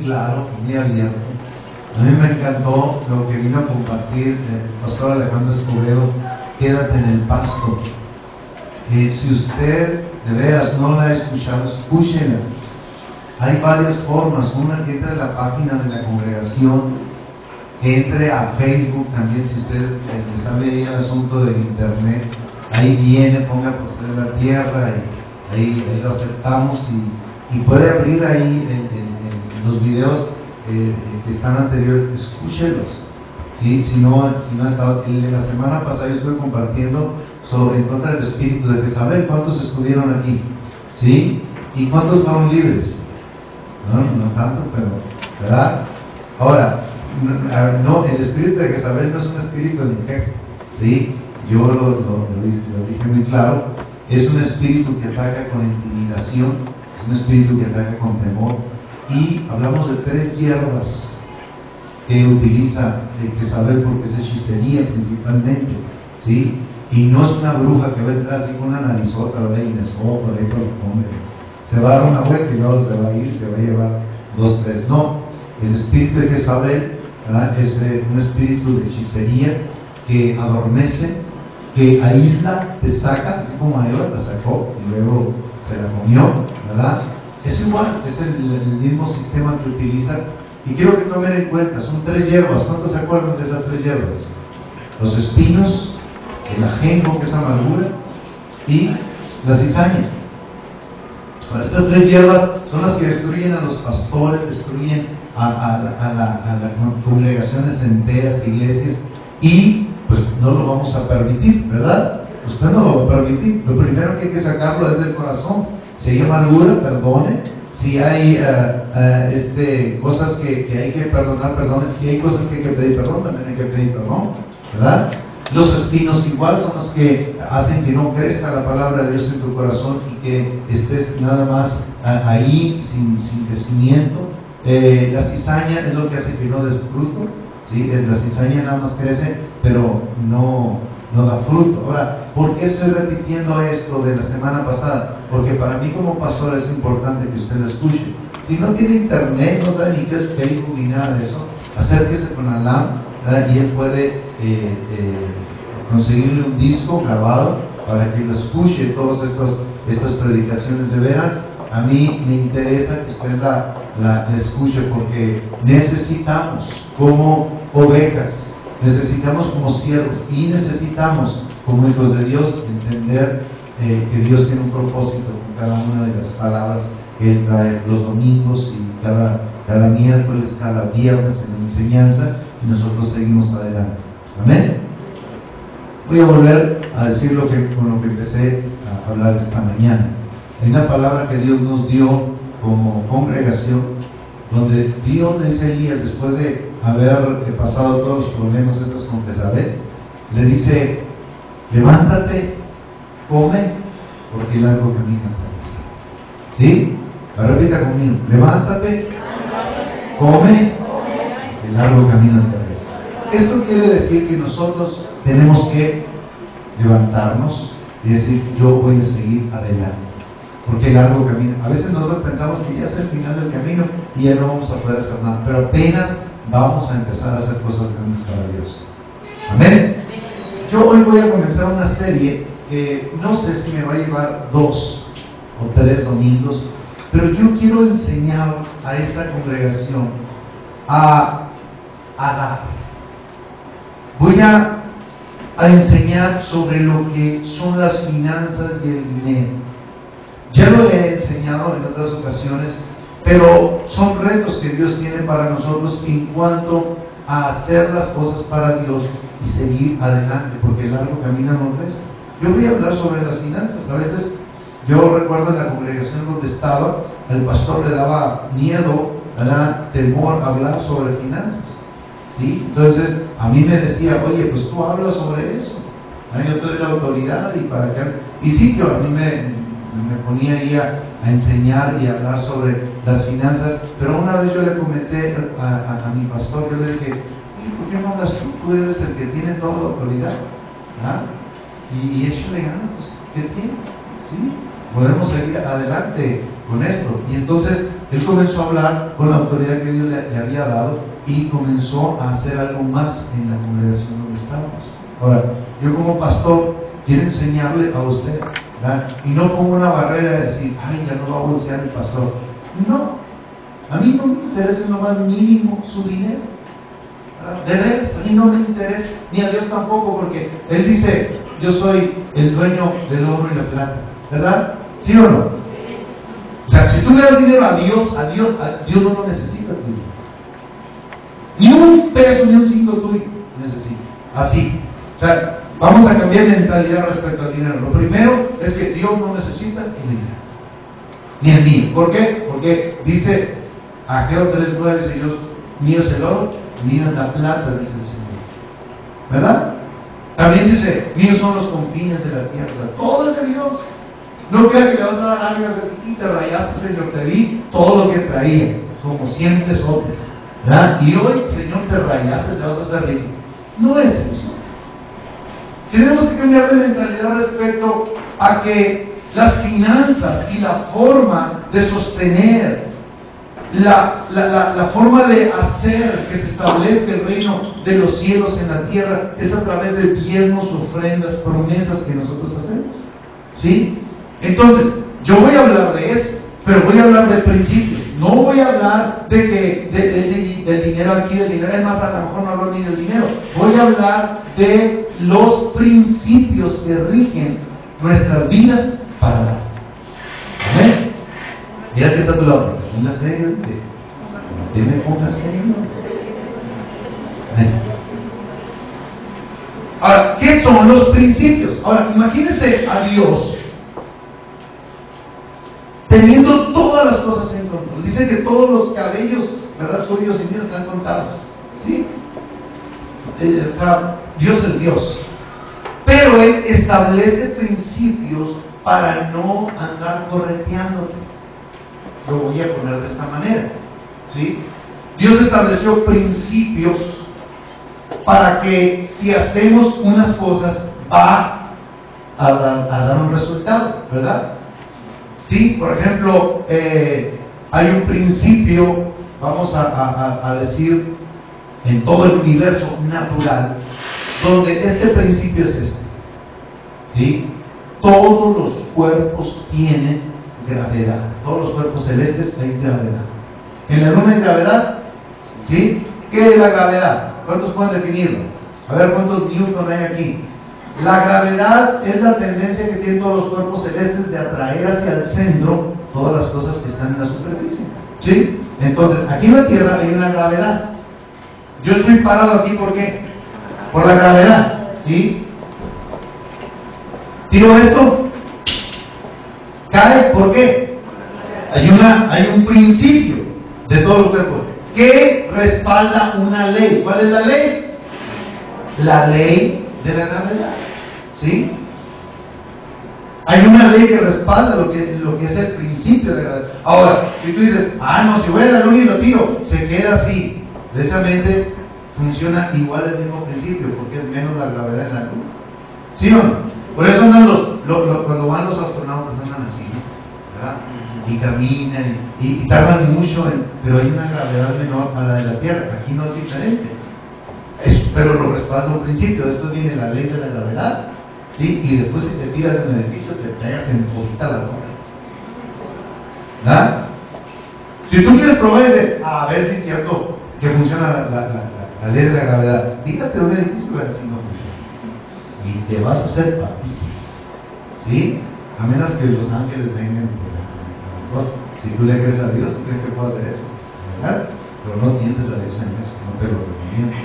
claro, muy abierto. A mí me encantó lo que vino a compartir el pastor Alejandro Escobedo, quédate en el pasto. Si usted de veras no la ha escuchado, escúchela. Hay varias formas. Una, que entre a la página de la congregación, que entre a Facebook también, si usted le sabe ahí el asunto del internet, ahí viene, ponga poseer la tierra, y ahí lo aceptamos, y puede abrir ahí en los videos que están anteriores, escúchelos. ¿Sí? Si no ha estado, la semana pasada yo estuve compartiendo en contra del espíritu de Jezabel. ¿Cuántos estuvieron aquí? ¿Sí? ¿Y cuántos fueron libres? No tanto, pero, ¿verdad? Ahora, no, el espíritu de Jezabel no es un espíritu ligero, ¿sí? Yo lo dije muy claro. Es un espíritu que ataca con intimidación, es un espíritu que ataca con temor. Y hablamos de 3 hierbas que utiliza Jezabel, porque es hechicería principalmente, ¿sí? Y no es una bruja que va a entrar así con una narizota, lo ve y por ahí por el hombre. Se va a dar una vuelta y luego se va a ir, se va a llevar 2, 3. No, el espíritu de Jezabel, ¿verdad? Es un espíritu de hechicería que adormece, que aísla, te saca, así como a Eva la sacó y luego se la comió, ¿verdad? Es igual, es el mismo sistema que utiliza. Y quiero que tomen en cuenta, son 3 hierbas. ¿Cuántos se acuerdan de esas 3 hierbas? Los espinos, el ajenjo, que es amargura, y la cizaña. Ahora, estas 3 hierbas son las que destruyen a los pastores, destruyen a las congregaciones enteras, iglesias, y pues no lo vamos a permitir, ¿verdad? Usted no lo va a permitir. Lo primero que hay que sacarlo es del corazón. Si hay amargura, perdone. Si hay cosas que hay que perdonar, perdone. Si hay cosas que hay que pedir perdón, también hay que pedir perdón, ¿verdad? Los espinos igual son los que hacen que no crezca la palabra de Dios en tu corazón y que estés nada más ahí sin crecimiento. La cizaña es lo que hace que no des fruto, ¿sí? La cizaña nada más crece, pero no da fruto. Ahora, ¿por qué estoy repitiendo esto de la semana pasada? Porque para mí como pastor es importante que usted lo escuche. Si no tiene internet, no sabe ni qué es Facebook ni nada de eso, acérquese con Alam, ¿verdad? Y él puede conseguirle un disco grabado para que lo escuche todas estas predicaciones. De veras, a mí me interesa que usted la escuche, porque necesitamos como ovejas, necesitamos como siervos y necesitamos como hijos de Dios entender que Dios tiene un propósito con cada una de las palabras que Él trae los domingos y cada miércoles, cada viernes en la enseñanza, y nosotros seguimos adelante. Amén. Voy a volver a decir con lo que empecé a hablar esta mañana. Hay una palabra que Dios nos dio como congregación, donde Dios le dice a Elías, después de haber pasado todos los problemas estos con Jezabel, le dice: levántate, come, porque el largo camino atraviesa. ¿Sí? Repita conmigo: levántate, come, el largo camino atraviesa. Esto quiere decir que nosotros tenemos que levantarnos y decir: yo voy a seguir adelante, porque el largo camino. A veces nosotros pensamos que ya es el final del camino y ya no vamos a poder hacer nada, pero apenas vamos a empezar a hacer cosas grandes para Dios. Amén. Yo hoy voy a comenzar una serie que no sé si me va a llevar 2 o 3 domingos, pero yo quiero enseñar a esta congregación a dar. Voy a enseñar sobre lo que son las finanzas y el dinero. Ya lo he enseñado en otras ocasiones, pero son retos que Dios tiene para nosotros en cuanto a hacer las cosas para Dios y seguir adelante, porque el largo camino no es. Yo voy a hablar sobre las finanzas. A veces, yo recuerdo en la congregación donde estaba, al pastor le daba miedo, temor hablar sobre finanzas, ¿sí? Entonces a mí me decía: oye, pues tú hablas sobre eso, yo te doy la autoridad y para qué. Y sí, yo a mí me ponía ahí a enseñar y a hablar sobre las finanzas, pero una vez yo le comenté a mi pastor, yo le dije: ¿por qué no hablas tú? Tú eres el que tiene toda la autoridad, y échale ganas, pues, ¿qué tiene? ¿Sí? Podemos seguir adelante con esto. Y entonces Él comenzó a hablar con la autoridad que Dios le había dado y comenzó a hacer algo más en la congregación donde estábamos. Ahora, yo como pastor quiero enseñarle a usted, ¿verdad? Y no como una barrera de decir, ay, ya no va a bolsear el pastor. No, a mí no me interesa en lo más mínimo su dinero. De veras, a mí no me interesa, ni a Dios tampoco, porque Él dice, yo soy el dueño del oro y la plata, ¿verdad? ¿Sí o no? O sea, si tú le das dinero a Dios no lo necesita tuyo. Ni un peso, ni un 5 tuyo necesita. Así. O sea, vamos a cambiar mentalidad respecto al dinero. Lo primero es que Dios no necesita el dinero, ni el mío. ¿Por qué? Porque dice Ageo 3:9, dice Dios, mío es el oro, mío es la plata, dice el Señor. ¿Verdad? También dice, míos son los confines de la tierra. O sea, todo es de Dios. No creas que le vas a dar algo y te rayaste, Señor, te di todo lo que traía, como 100 pesotes, ¿verdad? Y hoy, Señor, te rayaste, te vas a hacer rico. No es eso. Tenemos que cambiar de mentalidad respecto a que las finanzas y la forma de sostener, la forma de hacer que se establezca el reino de los cielos en la tierra es a través de diezmos, ofrendas, promesas que nosotros hacemos. ¿Sí? Entonces, yo voy a hablar de eso, pero voy a hablar de principios. No voy a hablar de que del dinero aquí, del dinero, es más, a lo mejor no hablo ni del dinero. Voy a hablar de los principios que rigen nuestras vidas para dar. ¿Amén? Mira que está tu lado, ponga serio, que me ponga serio. Ahora, ¿qué son los principios? Ahora, imagínense a Dios teniendo todas las cosas en control. Dice que todos los cabellos, ¿verdad?, suyos y míos están contados. ¿Sí? Dios es Dios. Pero Él establece principios para no andar correteándote. Lo voy a poner de esta manera. ¿Sí? Dios estableció principios para que si hacemos unas cosas va a dar un resultado, ¿verdad? Sí, por ejemplo, hay un principio, vamos a decir, en todo el universo natural, donde este principio es este. ¿Sí? Todos los cuerpos tienen gravedad. Todos los cuerpos celestes hay gravedad. En la luna hay gravedad. ¿Sí? ¿Qué es la gravedad? ¿Cuántos pueden definirlo? A ver, ¿cuántos Newton hay aquí? La gravedad es la tendencia que tienen todos los cuerpos celestes de atraer hacia el centro todas las cosas que están en la superficie. ¿Sí? Entonces, aquí en la Tierra hay una gravedad. Yo estoy parado aquí, ¿por qué? Por la gravedad. ¿Sí? Tiro esto, cae, ¿por qué? Hay un principio de todos los cuerpos que respalda una ley. ¿Cuál es la ley? La ley de la gravedad. ¿Sí? Hay una ley que respalda lo que es el principio de la gravedad. Ahora, si tú dices, no, si voy a la luna y lo tiro, se queda así. Precisamente funciona igual el mismo principio, porque es menos la gravedad en la luna. ¿Sí o no? Por eso andan cuando van los astronautas andan así, ¿no? ¿Verdad? Y caminan y tardan mucho, pero hay una gravedad menor a la de la Tierra. Aquí no es diferente. Pero lo respalda un principio. Después viene la ley de la gravedad, ¿sí? Y después si te tiras de un edificio te pegas en poquita la torre. ¿Verdad? Si tú quieres probar a ver si es cierto que funciona la ley de la gravedad, tírate de un edificio a ver si no funciona. Y te vas a hacer papista. ¿Sí? A menos que los ángeles vengan por la cosa. Si tú le crees a Dios, ¿tú crees que puedo hacer eso? ¿Verdad? Pero no tientes a Dios en eso, no te lo recomiendo.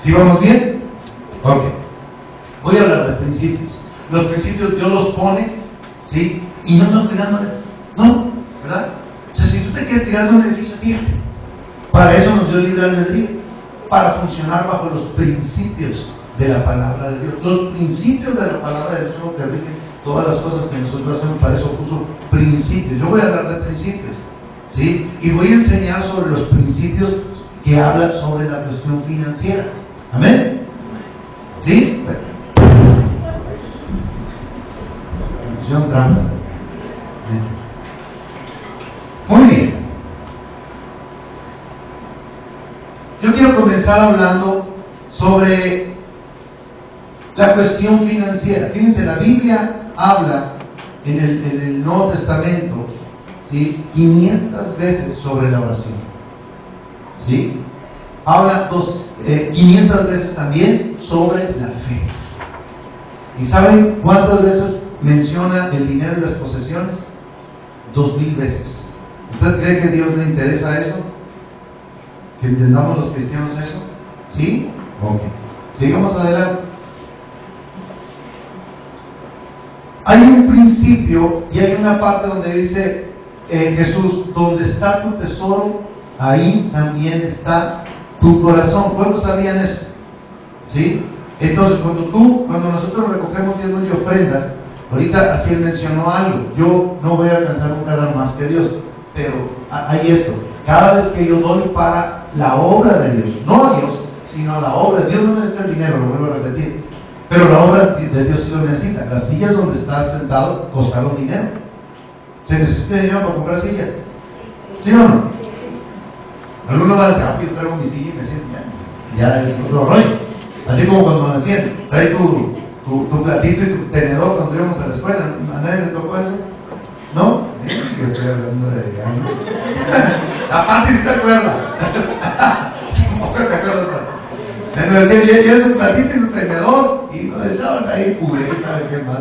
¿Sí vamos bien? Ok. Voy a hablar de principios. Los principios Dios los pone, ¿sí? Y no nos tiramos, no, ¿verdad? O sea, si tú te quieres tirar de un edificio, tírate. Para eso nos dio libre albedrío, para funcionar bajo los principios de la palabra de Dios. Los principios de la palabra de Dios son los que rigen todas las cosas que nosotros hacemos. Para eso puso principios. Yo voy a hablar de principios, ¿sí? Y voy a enseñar sobre los principios que hablan sobre la cuestión financiera. ¿Amén? ¿Sí? Son trampas. Muy bien. Yo quiero comenzar hablando sobre la cuestión financiera. Fíjense, la Biblia habla en el Nuevo Testamento, ¿sí?, 500 veces sobre la oración. ¿Sí? Habla 500 veces también sobre la fe. ¿Y saben cuántas veces menciona el dinero y las posesiones? 2000 veces. ¿Usted cree que a Dios le interesa eso? ¿Que entendamos los cristianos eso? ¿Sí? Ok. Sigamos adelante. Hay un principio y hay una parte donde dice Jesús, donde está tu tesoro, ahí también está tu corazón. ¿Cuántos sabían eso? ¿Sí? Entonces, cuando nosotros recogemos diezmos y ofrendas, ahorita así él mencionó algo, yo no voy a alcanzar nunca a dar más que Dios, pero hay esto, cada vez que yo doy para la obra de Dios, no a Dios, sino a la obra, Dios no necesita el dinero, lo vuelvo a repetir, pero la obra de Dios sí lo necesita. Las sillas donde estás sentado costaron dinero. ¿Se necesita dinero para comprar sillas? ¿Sí o no? Algunos van a decir, yo traigo mi silla y me siento, ya es otro rollo. Así como cuando me decían, trae tu platito y tu tenedor cuando íbamos a la escuela. ¿A nadie le tocó eso? ¿No? Yo estoy hablando de la Pati se acuerda. ¿Cómo se acuerda? Entonces, yo su platito y su tenedor y nos echaban ahí puré, ¿sabe qué más?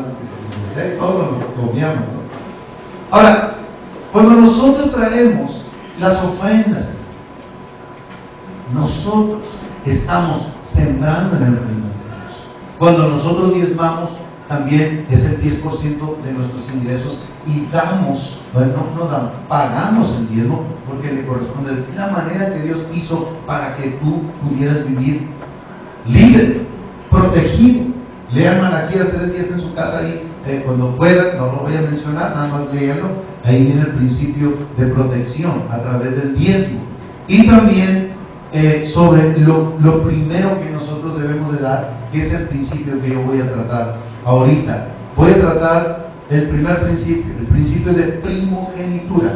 Todos lo comíamos, ¿no? Ahora, cuando nosotros traemos las ofrendas, nosotros estamos sembrando en el reino de Dios. Cuando nosotros diezmamos, también es el 10% de nuestros ingresos y damos, bueno, no damos, pagamos el diezmo porque le corresponde. De la manera que Dios hizo para que tú pudieras vivir libre, protegido. Lean Malaquías 3:10 en su casa ahí, cuando puedan, no lo voy a mencionar, nada más leerlo. Ahí viene el principio de protección a través del diezmo. Y también sobre lo primero que nosotros debemos de dar, que es el principio que yo voy a tratar ahorita. Voy a tratar el primer principio, el principio de primogenitura.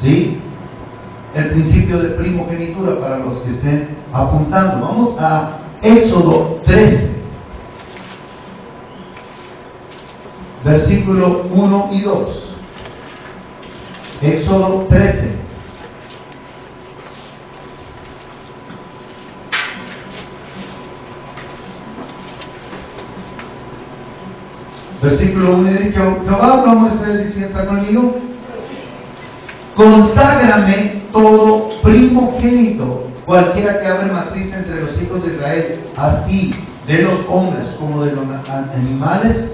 ¿Sí? El principio de primogenitura para los que estén apuntando. Vamos a Éxodo 13, versículo 1 y 2. Éxodo 13. Versículo 1 dice: Jehová habló a Moisés diciendo, ¿está conmigo? Conságrame todo primogénito, cualquiera que abre matriz entre los hijos de Israel, así de los hombres como de los animales.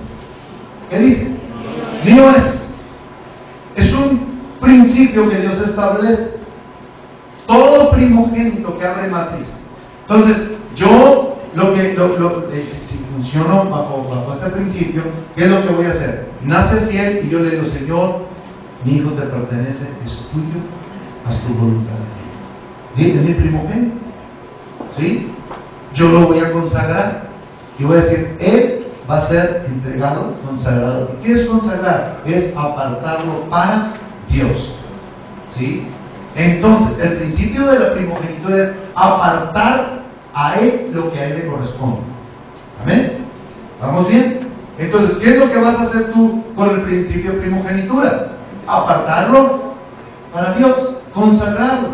¿Qué dice? Mío es. Es un principio que Dios establece. Todo primogénito que abre matriz. Entonces, yo si funciono bajo este principio, ¿qué es lo que voy a hacer? Nace fiel y yo le digo, Señor, mi hijo te pertenece, es tuyo, haz tu voluntad. ¿Sí? Es mi primogénito. ¿Sí? Yo lo voy a consagrar y voy a decir, él va a ser entregado, consagrado. ¿Y qué es consagrar? Es apartarlo para Dios. ¿Sí? Entonces, el principio de la primogenitura es apartar a él lo que a él le corresponde. ¿Amén? ¿Vamos bien? Entonces, ¿qué es lo que vas a hacer tú con el principio de primogenitura? Apartarlo para Dios, consagrarlo.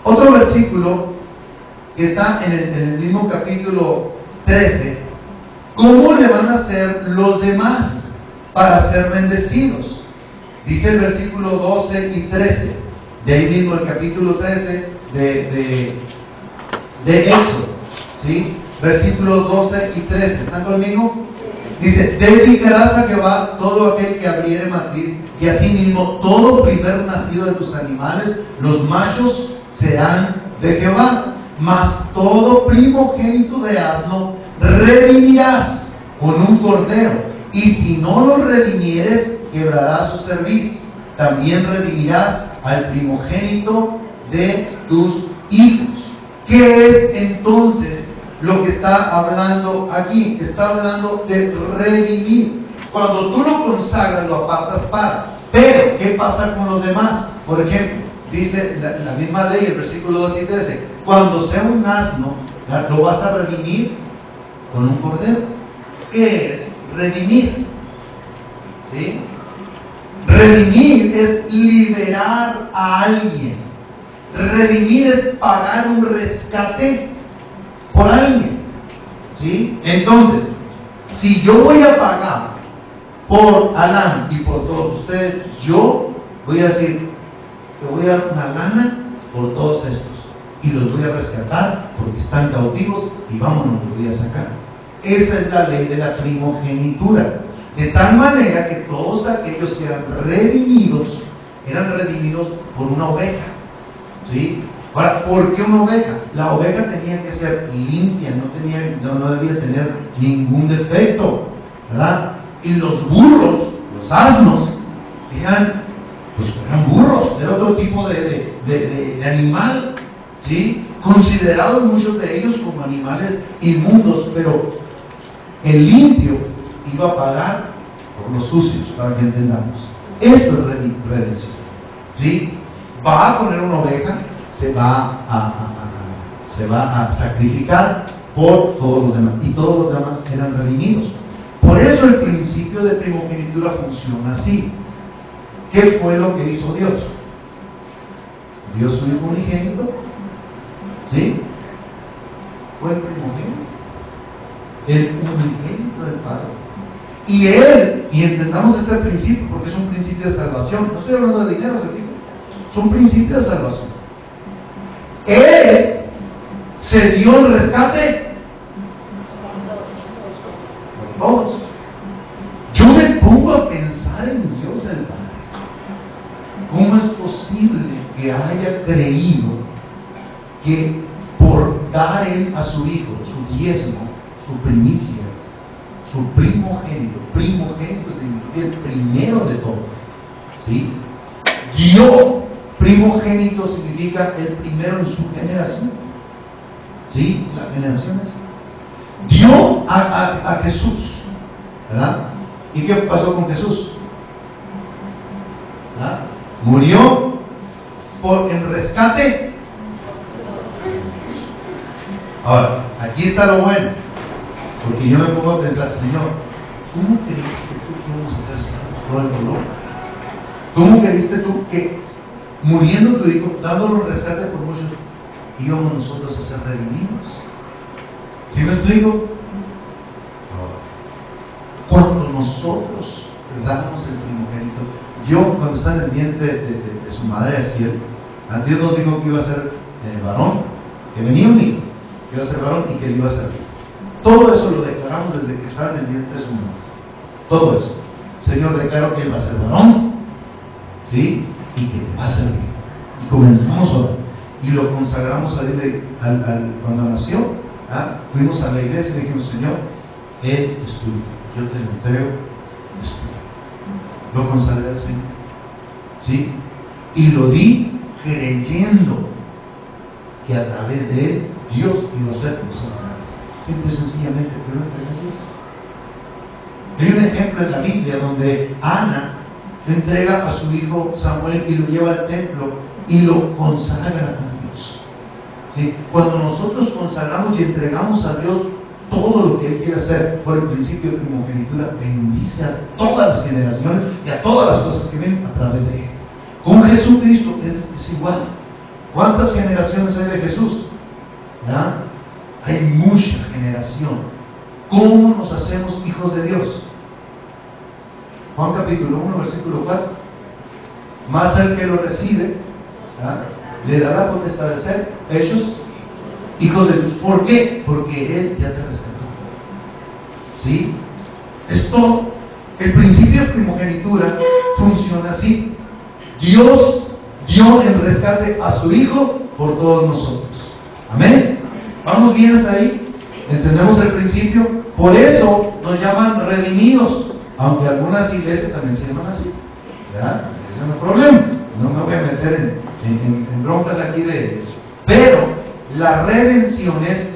Otro versículo que está en el mismo capítulo 13, ¿cómo le van a hacer los demás para ser bendecidos? Dice el versículo 12 y 13, de ahí mismo el capítulo 13 de Éxodo, ¿sí? Versículos 12 y 13, ¿están conmigo? Dice, dedicarás a Jehová todo aquel que abriere matriz, y asimismo todo primer nacido de tus animales, los machos serán de Jehová, mas todo primogénito de asno redimirás con un cordero, y si no lo redimieres, quebrarás su cerviz. También redimirás al primogénito de tus hijos. ¿Qué es entonces lo que está hablando aquí? Está hablando de redimir. Cuando tú lo consagras, lo apartas para. Pero, ¿qué pasa con los demás? Por ejemplo, dice la misma ley, el versículo 2 y 13, cuando sea un asno, lo vas a redimir con un cordero. ¿Qué es redimir? ¿Sí? Redimir es liberar a alguien. Redimir es pagar un rescate por alguien. ¿Sí? Entonces, si yo voy a pagar por Alan y por todos ustedes, yo voy a decir que voy a dar una lana por todos estos y los voy a rescatar porque están cautivos y vámonos, los voy a sacar. Esa es la ley de la primogenitura. De tal manera que todos aquellos que eran redimidos por una oveja. ¿Sí? Ahora, ¿por qué una oveja? La oveja tenía que ser limpia, no debía tener ningún defecto, ¿verdad? Y los burros, los asnos, eran burros, era otro tipo de animal, ¿sí? Considerados muchos de ellos como animales inmundos, pero el limpio iba a pagar por los sucios, para que entendamos. Esto es redención, ¿sí? Va a poner una oveja, se va a sacrificar por todos los demás, y todos los demás eran redimidos. Por eso el principio de primogenitura funciona así. ¿Qué fue lo que hizo Dios? Dio su hijo unigénito, ¿sí? Fue el primogénito, el unigénito del Padre. Y Él, y entendamos este principio, porque es un principio de salvación, no estoy hablando de dinero, es un principio de salvación. Él se dio el rescate por todos. Yo me pongo a pensar en Dios el Padre. ¿Cómo es posible que haya creído que por dar Él a su hijo, su diezmo, su primicia, su primogénito significa el primero de todo, ¿sí? Dio, primogénito significa el primero en su generación, ¿sí? La generación es. Dio a Jesús, ¿verdad? ¿Y qué pasó con Jesús? ¿Verdad? Murió por el rescate. Ahora, aquí está lo bueno, porque yo me pongo a pensar, Señor, ¿cómo queriste tú que íbamos a ser salvos todo el dolor? ¿Cómo queriste tú que, muriendo tu hijo, dándonos rescate por muchos, íbamos nosotros a ser redimidos? ¿Sí me explico? Cuando nosotros damos el primogénito, yo cuando estaba en el vientre de su madre Asiel, Dios nos dijo que iba a ser varón, que venía un hijo, que iba a ser varón y que iba a ser hijo. Todo eso lo declaramos desde que estaba en el vientre de su madre. Todo eso. El Señor declaró que él va a ser varón, ¿sí? Y que va a ser hijo. Y comenzamos a orar. Y lo consagramos a él cuando nació. Fuimos a la iglesia y le dijimos, Señor, él es tuyo. Yo te lo entrego, es tuyo. Lo consagré al Señor, ¿sí? Y lo di creyendo que a través de él Dios iba a hacer cosas grandes. Simple y sencillamente, pero lo entregué a Dios. Hay un ejemplo en la Biblia donde Ana entrega a su hijo Samuel y lo lleva al templo y lo consagra a Dios, ¿sí? Cuando nosotros consagramos y entregamos a Dios todo lo que Él quiere hacer por el principio de primogenitura, bendice a todas las generaciones y a todas las cosas que vienen a través de Él. Con Jesucristo es igual. ¿Cuántas generaciones hay de Jesús? ¿Ya? Hay mucha generación. ¿Cómo nos hacemos hijos de Dios? Juan capítulo 1, versículo 4. Más el que lo recibe, ¿ya? Le dará potestad de ser hechos hijos de Dios. ¿Por qué? Porque Él ya te rescató. ¿Sí? Esto, el principio de primogenitura funciona así. Dios dio el rescate a su Hijo por todos nosotros. Amén. ¿Vamos bien hasta ahí? ¿Entendemos el principio? Por eso nos llaman redimidos, aunque algunas iglesias también se llaman así, ¿verdad? Ese no es problema. No me voy a meter en broncas aquí de eso. Pero la redención es: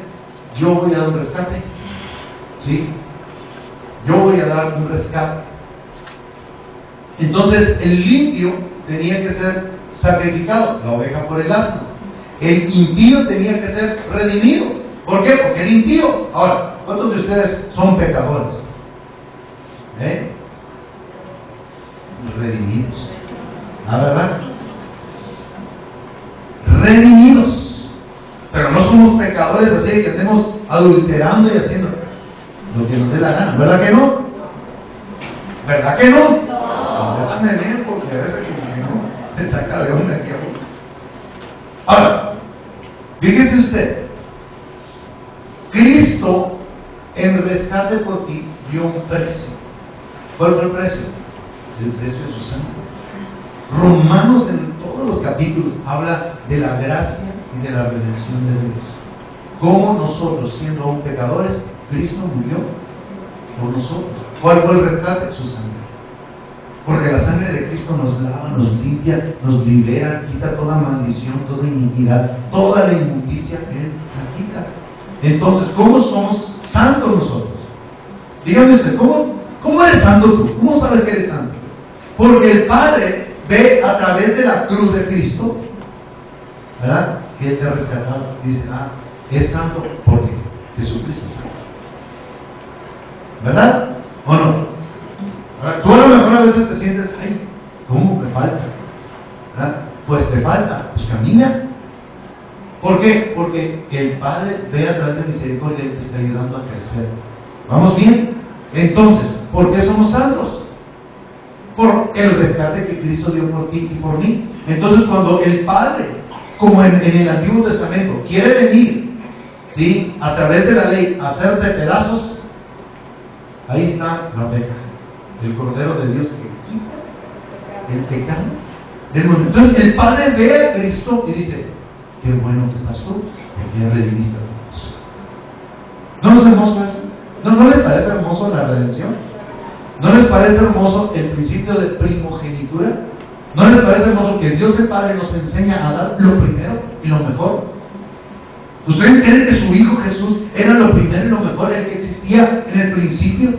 yo voy a dar un rescate, ¿sí? Yo voy a dar un rescate. Entonces el limpio tenía que ser sacrificado, la oveja por el asno. El impío tenía que ser redimido. ¿Por qué? Porque era impío. Ahora, ¿cuántos de ustedes son pecadores? Redimidos. ¿La verdad? Redimidos. Pero no somos pecadores así que estemos adulterando y haciendo lo que nos dé la gana. ¿Verdad que no? ¿Verdad que no? No, déjame ver porque a veces que no te saca de onda aquí. Ahora, fíjese usted, Cristo en rescate por ti dio un precio. ¿Cuál fue el precio? El precio de su sangre. Romanos en todos los capítulos habla de la gracia y de la redención de Dios. Cómo nosotros, siendo aún pecadores, Cristo murió por nosotros. ¿Cuál fue el rescate? Su sangre. Porque la sangre de Cristo nos lava, nos limpia, nos libera, quita toda maldición, toda iniquidad, toda la inmundicia, Él la quita. Entonces, ¿cómo somos santos nosotros? Dígame usted, ¿cómo eres santo tú? ¿Cómo sabes que eres santo? Porque el Padre ve a través de la cruz de Cristo, ¿verdad? Que Él te ha rescatado. Dice, es santo porque Jesucristo es santo. ¿Verdad? ¿O no? Ahora, tú a lo mejor a veces te sientes, ay, ¿cómo me falta? ¿Verdad? Pues te falta, pues camina. ¿Por qué? Porque el Padre ve a través de misericordia y te está ayudando a crecer. ¿Vamos bien? Entonces, ¿por qué somos santos? Por el rescate que Cristo dio por ti y por mí. Entonces, cuando el Padre, como en el Antiguo Testamento, quiere venir, ¿sí?, a través de la ley, a hacerte pedazos, ahí está la oveja, el Cordero de Dios que quita el pecado del mundo. Entonces, el Padre ve a Cristo y dice, qué bueno que estás tú, porque ya redimiste a todos. ¿No es hermoso eso? ¿No les parece hermoso la redención? ¿No les parece hermoso el principio de primogenitura? ¿No les parece hermoso que Dios el Padre nos enseña a dar lo primero y lo mejor? ¿Ustedes creen que su Hijo Jesús era lo primero y lo mejor, el que existía en el principio?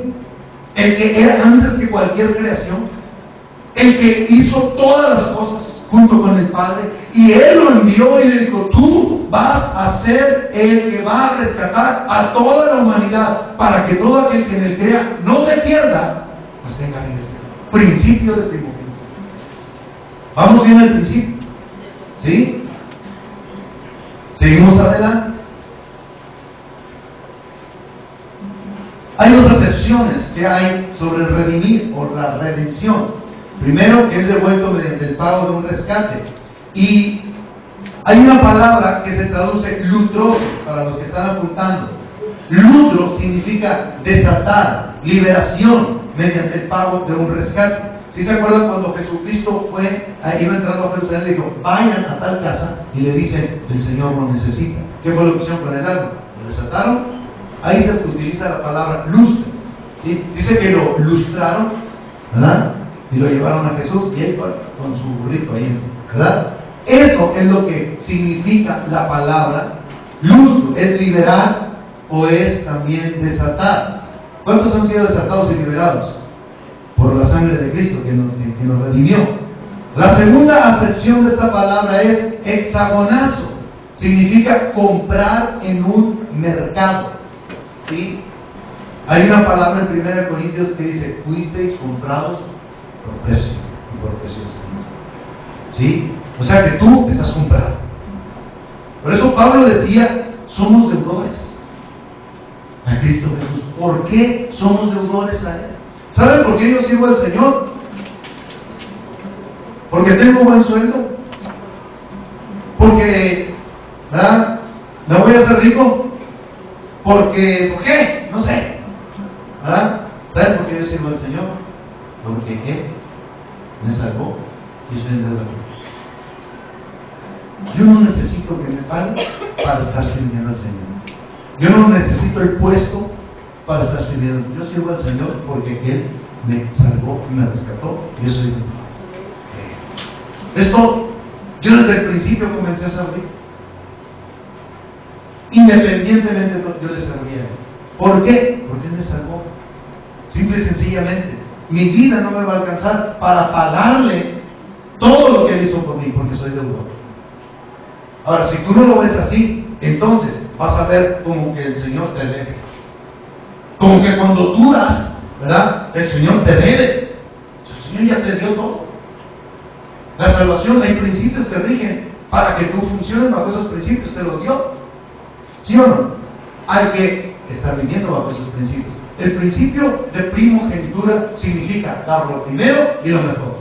El que era antes que cualquier creación, el que hizo todas las cosas junto con el Padre, y Él lo envió y le dijo, tú vas a ser el que va a rescatar a toda la humanidad, para que todo aquel que en Él crea no se pierda, pues tenga vida. Principio de primogenitura. ¿Vamos bien al principio? ¿Sí? Seguimos adelante. Hay dos acepciones que hay sobre el redimir o la redención. Primero, que es devuelto mediante el pago de un rescate. Y hay una palabra que se traduce lutros, para los que están apuntando. Lutro significa desatar, liberación, mediante el pago de un rescate. ¿Sí se acuerdan cuando Jesucristo iba entrando a Jerusalén y dijo, vayan a tal casa, y le dicen, el Señor lo necesita? ¿Qué fue lo que hicieron con el alma? ¿Lo desataron? Ahí se utiliza la palabra lustre. ¿Sí? Dice que lo lustraron, ¿verdad? Y lo llevaron a Jesús, y él con su burrito ahí, ¿verdad? Eso es lo que significa la palabra lustro. ¿Es liberar o es también desatar? ¿Cuántos han sido desatados y liberados? Por la sangre de Cristo que nos redimió. La segunda acepción de esta palabra es hexagonazo. Significa comprar en un mercado. ¿Sí? Hay una palabra en 1 Corintios que dice, fuisteis comprados por precio y por preciosidad. ¿Sí? O sea que tú estás comprado. Por eso Pablo decía, somos deudores a Cristo Jesús. ¿Por qué somos deudores a Él? ¿Saben por qué yo sirvo al Señor? Porque tengo buen sueldo. Porque, ¿verdad?, me voy a hacer rico. Porque, ¿por qué? No sé, ¿verdad? ¿Saben por qué yo sirvo al Señor? Porque Él me salvó y soy el deudor. Yo no necesito que me paguen para estar sirviendo al Señor. Yo no necesito el puesto para estar sirviendo. Yo sirvo al Señor porque Él me salvó y me rescató. Yo soy deudor. Esto, yo desde el principio comencé a servir. Independientemente yo le servía a Él. ¿Por qué? Porque Él me salvó. Simple y sencillamente. Mi vida no me va a alcanzar para pagarle todo lo que Él hizo por por mí porque soy deudor. Ahora, si tú no lo ves así, entonces vas a ver como que el Señor te debe. Como que cuando tú das, ¿verdad? El Señor te debe. El Señor ya te dio todo. La salvación, hay principios que rigen para que tú funciones bajo esos principios, te los dio. ¿Sí o no? Hay que estar viviendo bajo esos principios. El principio de primogenitura significa dar lo primero y lo mejor.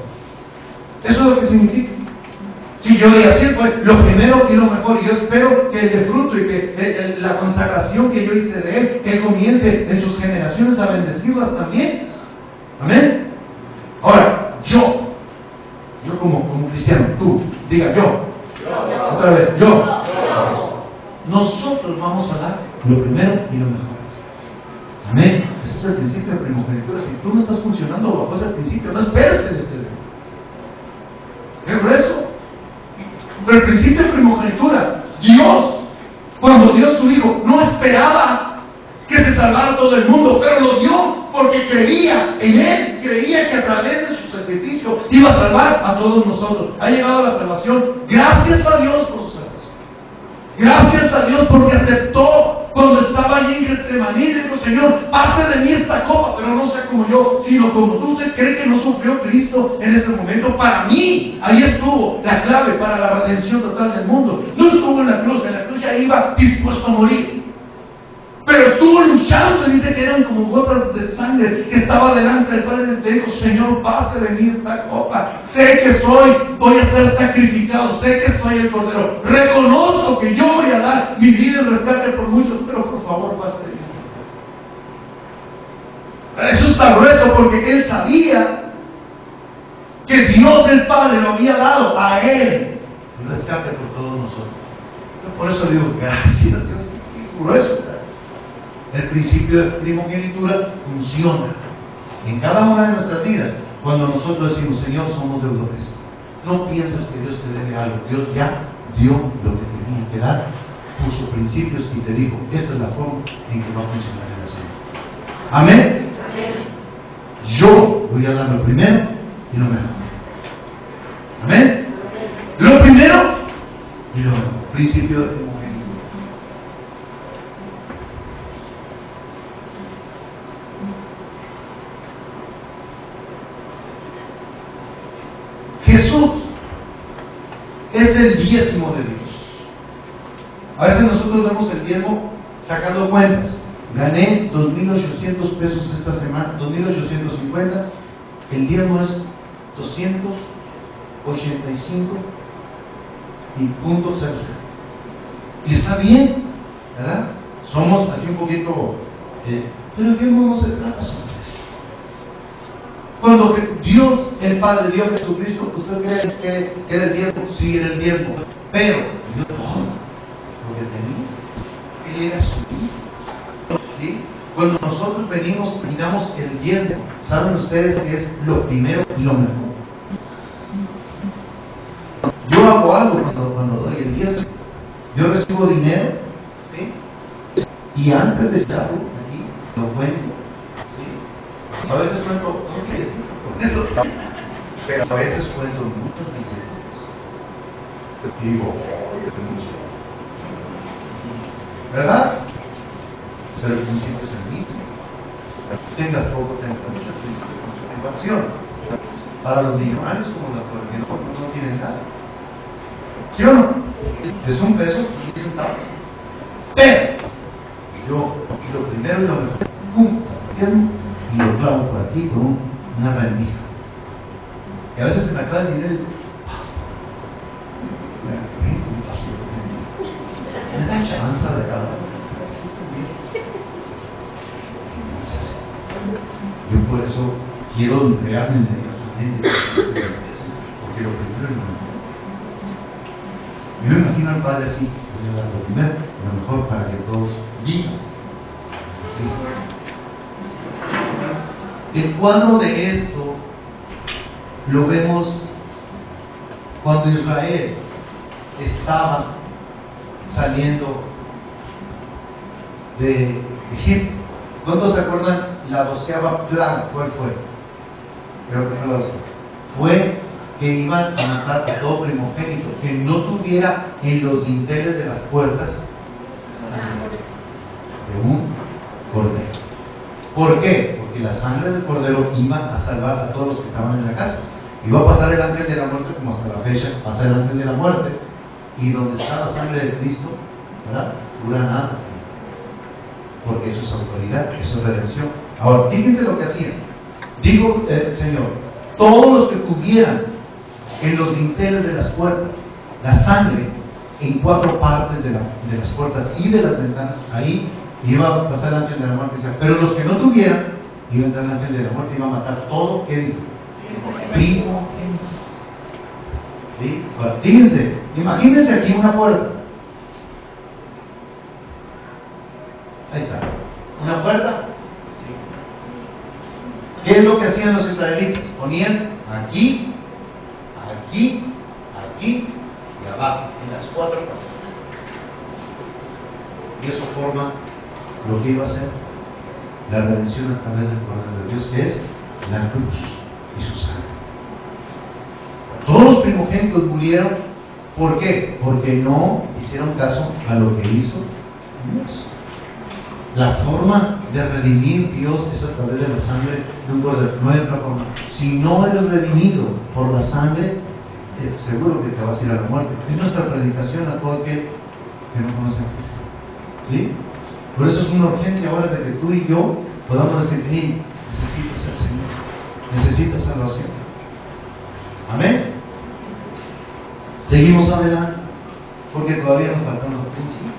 Eso es lo que significa. Si yo digo así, pues lo primero y lo mejor. Yo espero que el de fruto y que la consagración que yo hice de él, que comience en sus generaciones a bendecirlas también. Amén. Ahora, yo como cristiano, tú, diga yo. Otra vez, yo. Nosotros vamos a dar lo primero y lo mejor. Amén. Ese es el principio de primogenitura. Si tú no estás funcionando bajo ese principio, no esperes en este día. ¿Qué grueso? Pero el principio de primogenitura, Dios, cuando dio su Hijo, no esperaba que se salvara todo el mundo, pero lo dio porque creía en Él, creía que a través de su sacrificio iba a salvar a todos nosotros. Ha llegado la salvación, gracias a Dios por su salvación. Gracias a Dios porque aceptó cuando estaba allí en Getsemaní y dijo: Señor, pase de mí esta copa, pero no sea como yo, sino como tú. ¿Usted cree que no sufrió Cristo en ese momento? Para mí, ahí estuvo la clave para la redención total del mundo. No estuvo en la cruz ya iba dispuesto a morir. Pero estuvo luchando, y dice que eran como gotas de sangre que estaba delante del Padre. Y te dijo: Señor, pase de mí esta copa. Sé que voy a ser sacrificado, sé que soy el Cordero. Reconozco que yo voy a dar mi vida en rescate por muchos, pero por favor, pase de mí. Eso está grueso porque él sabía que Dios el Padre lo había dado a él el rescate por todos nosotros. Yo por eso digo: gracias a Dios. Qué grueso está. El principio de primogenitura funciona en cada una de nuestras vidas cuando nosotros decimos: Señor, somos deudores. No pienses que Dios te debe algo. Dios ya dio lo que tenía que dar, puso principios y te dijo: esta es la forma en que va a funcionar el Señor. Amén. Yo voy a dar lo primero y lo mejor. Amén. Lo primero y lo mejor. Principio de primogenitura. Jesús es el diezmo de Dios. A veces nosotros vemos el diezmo sacando cuentas. Gané 2.800 pesos esta semana, 2.850. El diezmo es 285 y punto 0. Y está bien, ¿verdad? Somos así un poquito, pero el diezmo no se trata sobre eso. Cuando Dios, el Padre, dio a Jesucristo, ¿usted cree que era el diezmo? Sí, era el diezmo. Pero dio todo lo que tenía. Él era su hijo. ¿Sí? Cuando nosotros venimos y damos el diezmo, ¿saben ustedes que es lo primero y lo mejor? Yo hago algo cuando doy el diezmo. Yo recibo dinero, ¿sí? Y antes de echarlo aquí, lo cuento. A veces cuento un billetito con eso, pero a veces cuento muchos billetes. Y digo: ¿verdad? Pero el principio es el mismo. Tengas poco, tengas mucho, el principio de conservación. Para los millonarios como los que no tienen nada. ¿Sí o no? Es un peso y 10 centavos. Pero yo, lo primero y lo mejor, y lo clavo por aquí con una rendija. Y a veces se me acaba el dinero y me da chance de cada uno. Yo por eso quiero entregarme inmediatamente, porque lo primero es lo mejor. Yo me imagino al Padre así: voy a dar lo primero, lo mejor para que todos vivan. El cuadro de esto lo vemos cuando Israel estaba saliendo de Egipto. ¿Cuántos se acuerdan la 12ª plaga? ¿Cuál fue? Creo que fue la 12. Fue que iban a matar a todo primogénito que no tuviera en los dinteles de las puertas de un cordero. ¿Por qué? Porque la sangre del cordero iba a salvar a todos los que estaban en la casa. Iba a pasar el ángel de la muerte, como hasta la fecha pasa el ángel de la muerte, y donde está la sangre de Cristo, ¿verdad? Dura nada, porque eso es autoridad, eso es redención. Ahora, fíjense lo que hacían. Digo, Señor, todos los que tuvieran en los dinteles de las puertas la sangre en 4 partes de las puertas y de las ventanas, ahí iba a pasar el ángel de la muerte. Pero los que no tuvieran, iba a entrar el ángel de la muerte y iba a matar todo. ¿Qué dijo? Primo. ¿Sí? Ahora, fíjense, imagínense aquí una puerta. Ahí está. ¿Una puerta? Sí. ¿Qué es lo que hacían los israelitas? Ponían aquí, aquí, aquí y abajo, en las 4 partes. Y eso forma lo que iba a ser la redención a través del Cordero de Dios, que es la cruz y su sangre. Todos los primogénitos murieron. ¿Por qué? Porque no hicieron caso a lo que hizo Dios. La forma de redimir Dios es a través de la sangre de un cordero. No hay otra forma. Si no eres redimido por la sangre, seguro que te vas a ir a la muerte. Es nuestra predicación a todo aquel que no conoce a Cristo. ¿Sí? Por eso es una urgencia ahora de que tú y yo podamos decir: hey, necesitas al Señor, necesitas salvación. Amén. Seguimos adelante, porque todavía nos faltan los principios.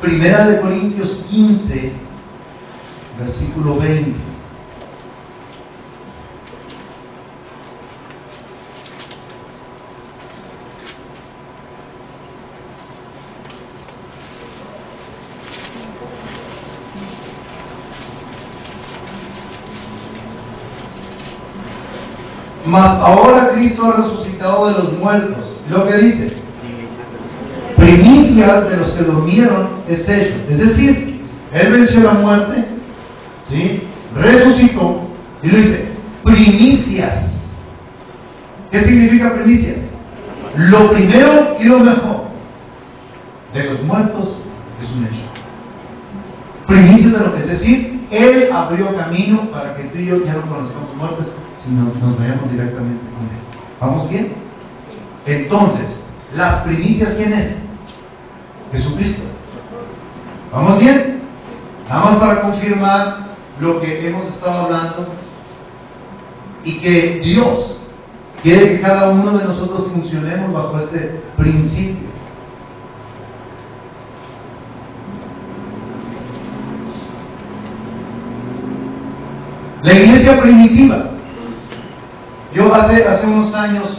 Primera de Corintios 15, versículo 20. Mas ahora Cristo ha resucitado de los muertos. Lo que dice: primicias de los que durmieron es hecho. Es decir, Él venció la muerte, ¿sí? Resucitó, y lo dice: primicias. ¿Qué significa primicias? Lo primero y lo mejor de los muertos es un hecho. Primicias de lo que es decir, Él abrió camino para que tú y yo ya no conozcamos muertes, sino nos vayamos directamente con Él. ¿Vamos bien? Entonces, las primicias, ¿quién es? Jesucristo. ¿Vamos bien? Nada más para confirmar lo que hemos estado hablando, y que Dios quiere que cada uno de nosotros funcionemos bajo este principio. La iglesia primitiva. Yo hace unos años,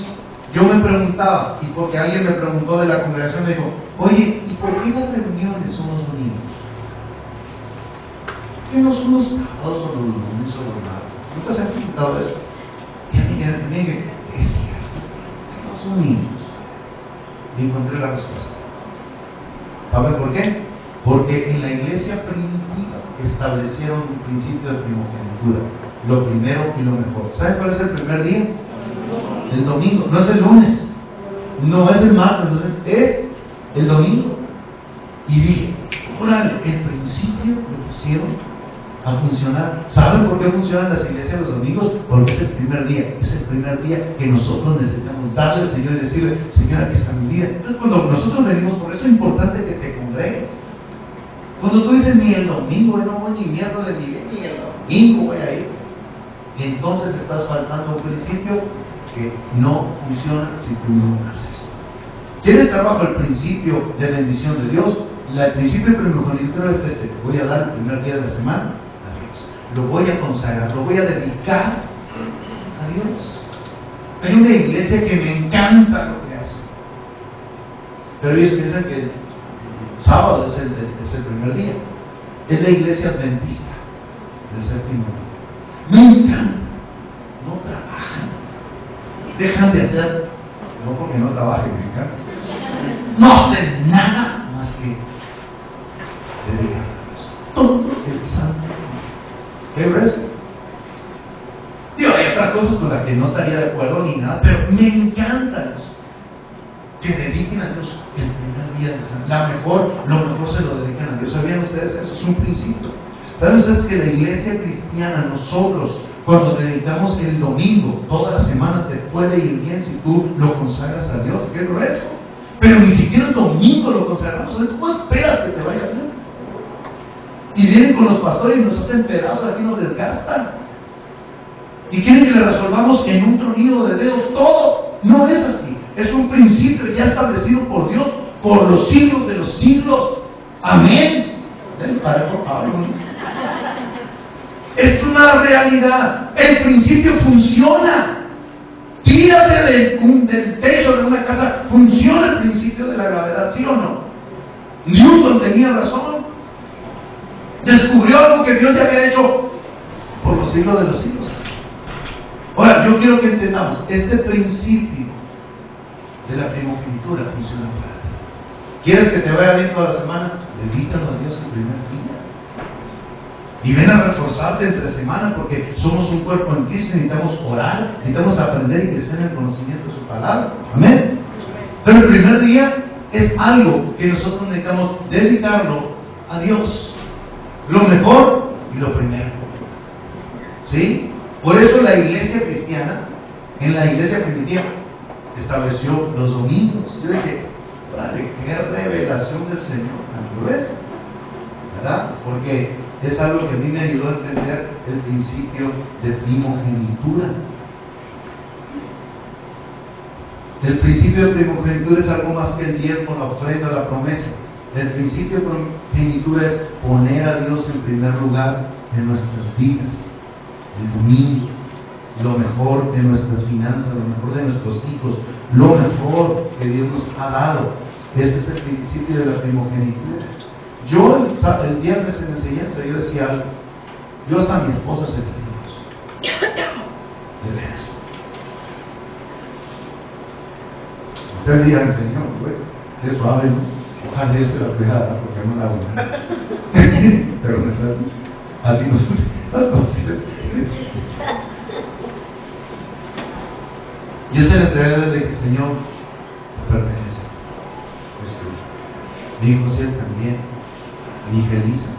yo me preguntaba, y porque alguien me preguntó de la congregación, me dijo: oye, ¿y por qué las reuniones son los domingos? ¿Por qué no son los sábados o los lunes o los martes? ¿Nunca se han preguntado eso? Y a mí me dije: es cierto, los domingos. Y encontré la respuesta. ¿Sabe por qué? Porque en la iglesia primitiva establecieron un principio de primogenitura, lo primero y lo mejor. ¿Sabes cuál es el primer día? El domingo. No es el lunes, no es el martes, es el domingo. Y dije: órale, el principio lo pusieron a funcionar. ¿Saben por qué funcionan las iglesias los domingos? Porque es el primer día. Es el primer día que nosotros necesitamos darle al Señor y decirle: Señor, aquí está mi día. Entonces, cuando nosotros venimos, por eso es importante que te congregues. Cuando tú dices: ni el domingo, yo no voy ni miércoles, ni el domingo voy a ir, entonces estás faltando un principio que no funciona si tú no haces. ¿Quieres estar bajo el principio de bendición de Dios? El principio de primogenitura es este: voy a dar el primer día de la semana a Dios, lo voy a consagrar, lo voy a dedicar a Dios. Hay una iglesia que me encanta lo que hace, pero ellos piensan que el sábado es el primer día. Es la iglesia adventista del séptimo día. Me encanta. No trabajan, dejan de hacer, no porque no trabajen, me encanta, no hacen nada más que dedicar a Dios todo el santo. ¿Qué ves? otras cosas con las que no estaría de acuerdo ni nada, pero me encanta eso. Que dediquen a Dios el primer día de semana. Lo mejor se lo dedican a Dios. ¿Sabían ustedes eso? Es un principio. ¿Saben ustedes que la iglesia cristiana, nosotros, cuando dedicamos el domingo, toda la semana te puede ir bien si tú lo consagras a Dios? ¡Qué grueso! Pero ni siquiera el domingo lo consagramos. ¿Cómo esperas que te vaya bien? Y vienen con los pastores y nos hacen pedazos, aquí nos desgastan. Y quieren que le resolvamos en un tronido de dedos todo. No es así. Es un principio ya establecido por Dios por los siglos de los siglos. Amén. Es una realidad. El principio funciona. Tírate del techo de una casa. Funciona el principio de la gravedad, ¿sí o no? Newton tenía razón. Descubrió algo que Dios ya había hecho por los siglos de los siglos. Ahora, yo quiero que entendamos, este principio de la primogenitura funciona para ti. ¿Quieres que te vaya bien toda la semana? Dedícalo a Dios el primer día. Y ven a reforzarte entre semana, porque somos un cuerpo en Cristo, necesitamos orar, necesitamos aprender y crecer en el conocimiento de su palabra. Amén. Pero el primer día es algo que nosotros necesitamos dedicarlo a Dios. Lo mejor y lo primero. ¿Sí? Por eso la iglesia cristiana, en la iglesia primitiva, estableció los domingos. Yo dije, vale, qué revelación del Señor, tan gruesa, ¿verdad? Porque es algo que a mí me ayudó a entender el principio de primogenitura. El principio de primogenitura es algo más que el diezmo, la ofrenda, la promesa. El principio de primogenitura es poner a Dios en primer lugar en nuestras vidas. El domingo, lo mejor de nuestras finanzas, lo mejor de nuestros hijos, lo mejor que Dios nos ha dado. Este es el principio de la primogenitura. Yo el viernes en enseñanza yo decía algo. Yo hasta mi esposa se lo de veras. Usted diga, Señor, güey, qué suave, ¿no? Ojalá Dios se la cuidara, porque no la hago. Pero no es así nos las cosas. Yo se le entregué desde que el Señor pertenece. Mi hijo José también, mi hija Elisa,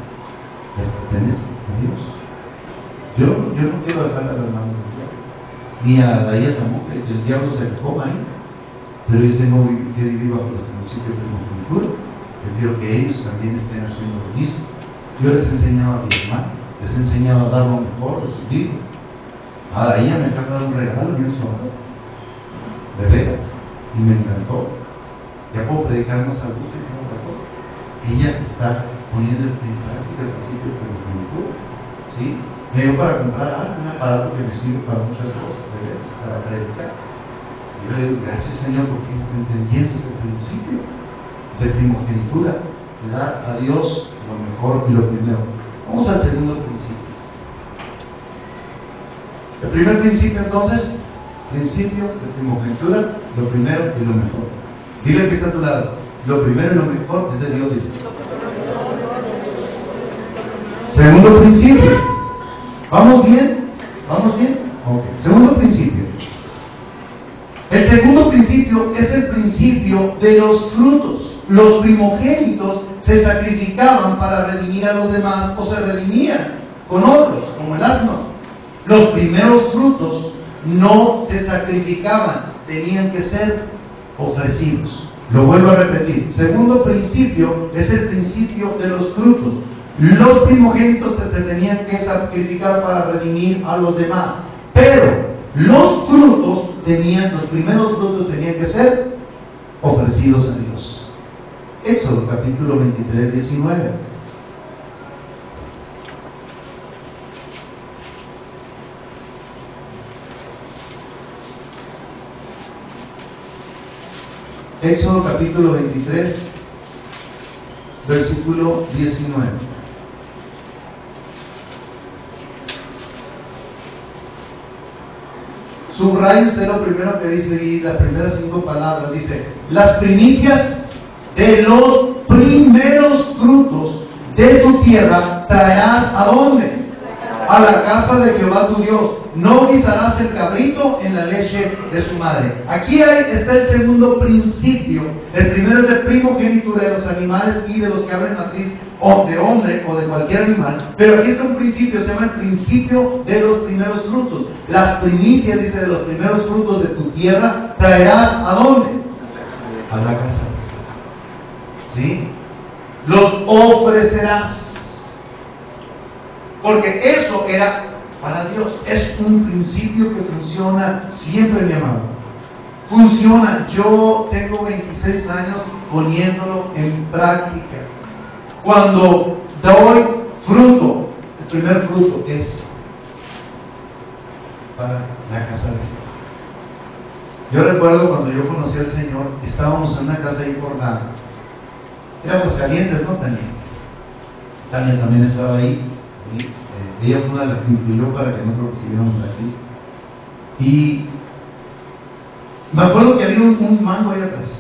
le pertenece a Dios. Yo no quiero dejarle a las manos del diablo, ni a la hija tampoco, que el diablo se le coma ahí. Pero yo tengo que vivir bajo los principios de primogenitura. Yo quiero que ellos también estén haciendo lo mismo. Yo les he enseñado a mi hermano, les he enseñado a dar lo mejor de sus vidas. Ahora ella me acaba de dar un regalo bien suave, de veras, y me encantó. Ya puedo predicar más a gusto que otra cosa. Ella está poniendo en práctica el principio de primogenitura. ¿Sí? Me dio para comprar algo, un aparato que me sirve para muchas cosas, de veras, para predicar. Yo le digo, gracias Señor, porque está entendiendo este principio de primogenitura, de dar a Dios lo mejor y lo primero. Vamos al segundo principio. El primer principio entonces, principio de primogenitura, lo primero y lo mejor. Dile que está a tu lado, lo primero y lo mejor es de Dios. Segundo principio. ¿Vamos bien? ¿Vamos bien? Ok. Segundo principio. El segundo principio es el principio de los frutos. Los primogénitos se sacrificaban para redimir a los demás o se redimían con otros, como el asno. Los primeros frutos no se sacrificaban, tenían que ser ofrecidos. Lo vuelvo a repetir. Segundo principio es el principio de los frutos. Los primogénitos se tenían que sacrificar para redimir a los demás. Pero los primeros frutos tenían que ser ofrecidos a Dios. Éxodo capítulo 23, 19. Éxodo capítulo 23, versículo 19. Subraya usted lo primero que dice y las primeras 5 palabras. Dice, las primicias de los primeros frutos de tu tierra traerás ¿a dónde? a la casa de Jehová tu Dios. No guisarás el cabrito en la leche de su madre. Aquí está el segundo principio. El primero es de primogenitura de los animales y de los que abren matriz, o de hombre o de cualquier animal. Pero aquí está un principio, se llama el principio de los primeros frutos. Las primicias, dice, de los primeros frutos de tu tierra traerás ¿a dónde? A la casa. ¿Sí? Los ofrecerás. Porque eso era para Dios. Es un principio que funciona siempre, mi amado. Funciona. Yo tengo 26 años poniéndolo en práctica. Cuando doy fruto, el primer fruto es para la casa de Dios. Yo recuerdo cuando yo conocí al Señor, estábamos en una casa ahí por la... Era Aguascalientes, ¿no, Tania? Tania también estaba ahí. Ella fue una de las que influyó para que nosotros recibiéramos a Cristo. Y me acuerdo que había un mango ahí atrás.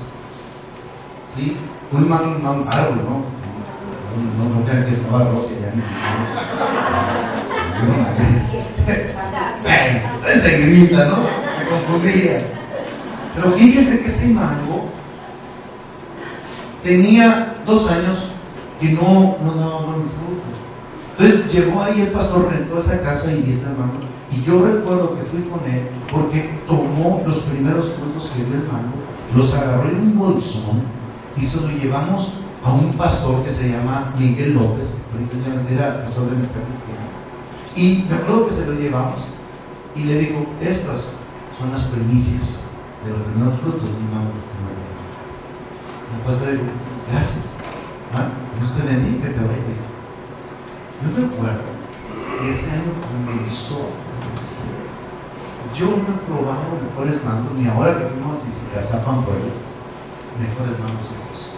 ¿Sí? Un árbol, ¿no? No crean que estaba Rosia ya. Enseguida, ¿no? Me confundía. Pero fíjense que ese mango tenía 2 años que no daba buen fruto. Entonces llegó ahí el pastor, rentó esa casa y ese mango. Y yo recuerdo que fui con él porque tomó los primeros frutos que dio el mango, los agarró en un bolsón y se lo llevamos a un pastor que se llama Miguel López, que era pastor de nuestra cristiana. Y me acuerdo que se lo llevamos y le digo, estas son las primicias de los primeros frutos de mi mango. El pastor le dijo, gracias, Dios te bendiga, que te vaya. Yo recuerdo que ese año comenzó. Yo no he probado mejores mangos, ni ahora que fuimos a Zapan Pueblo, mejores mangos que eso.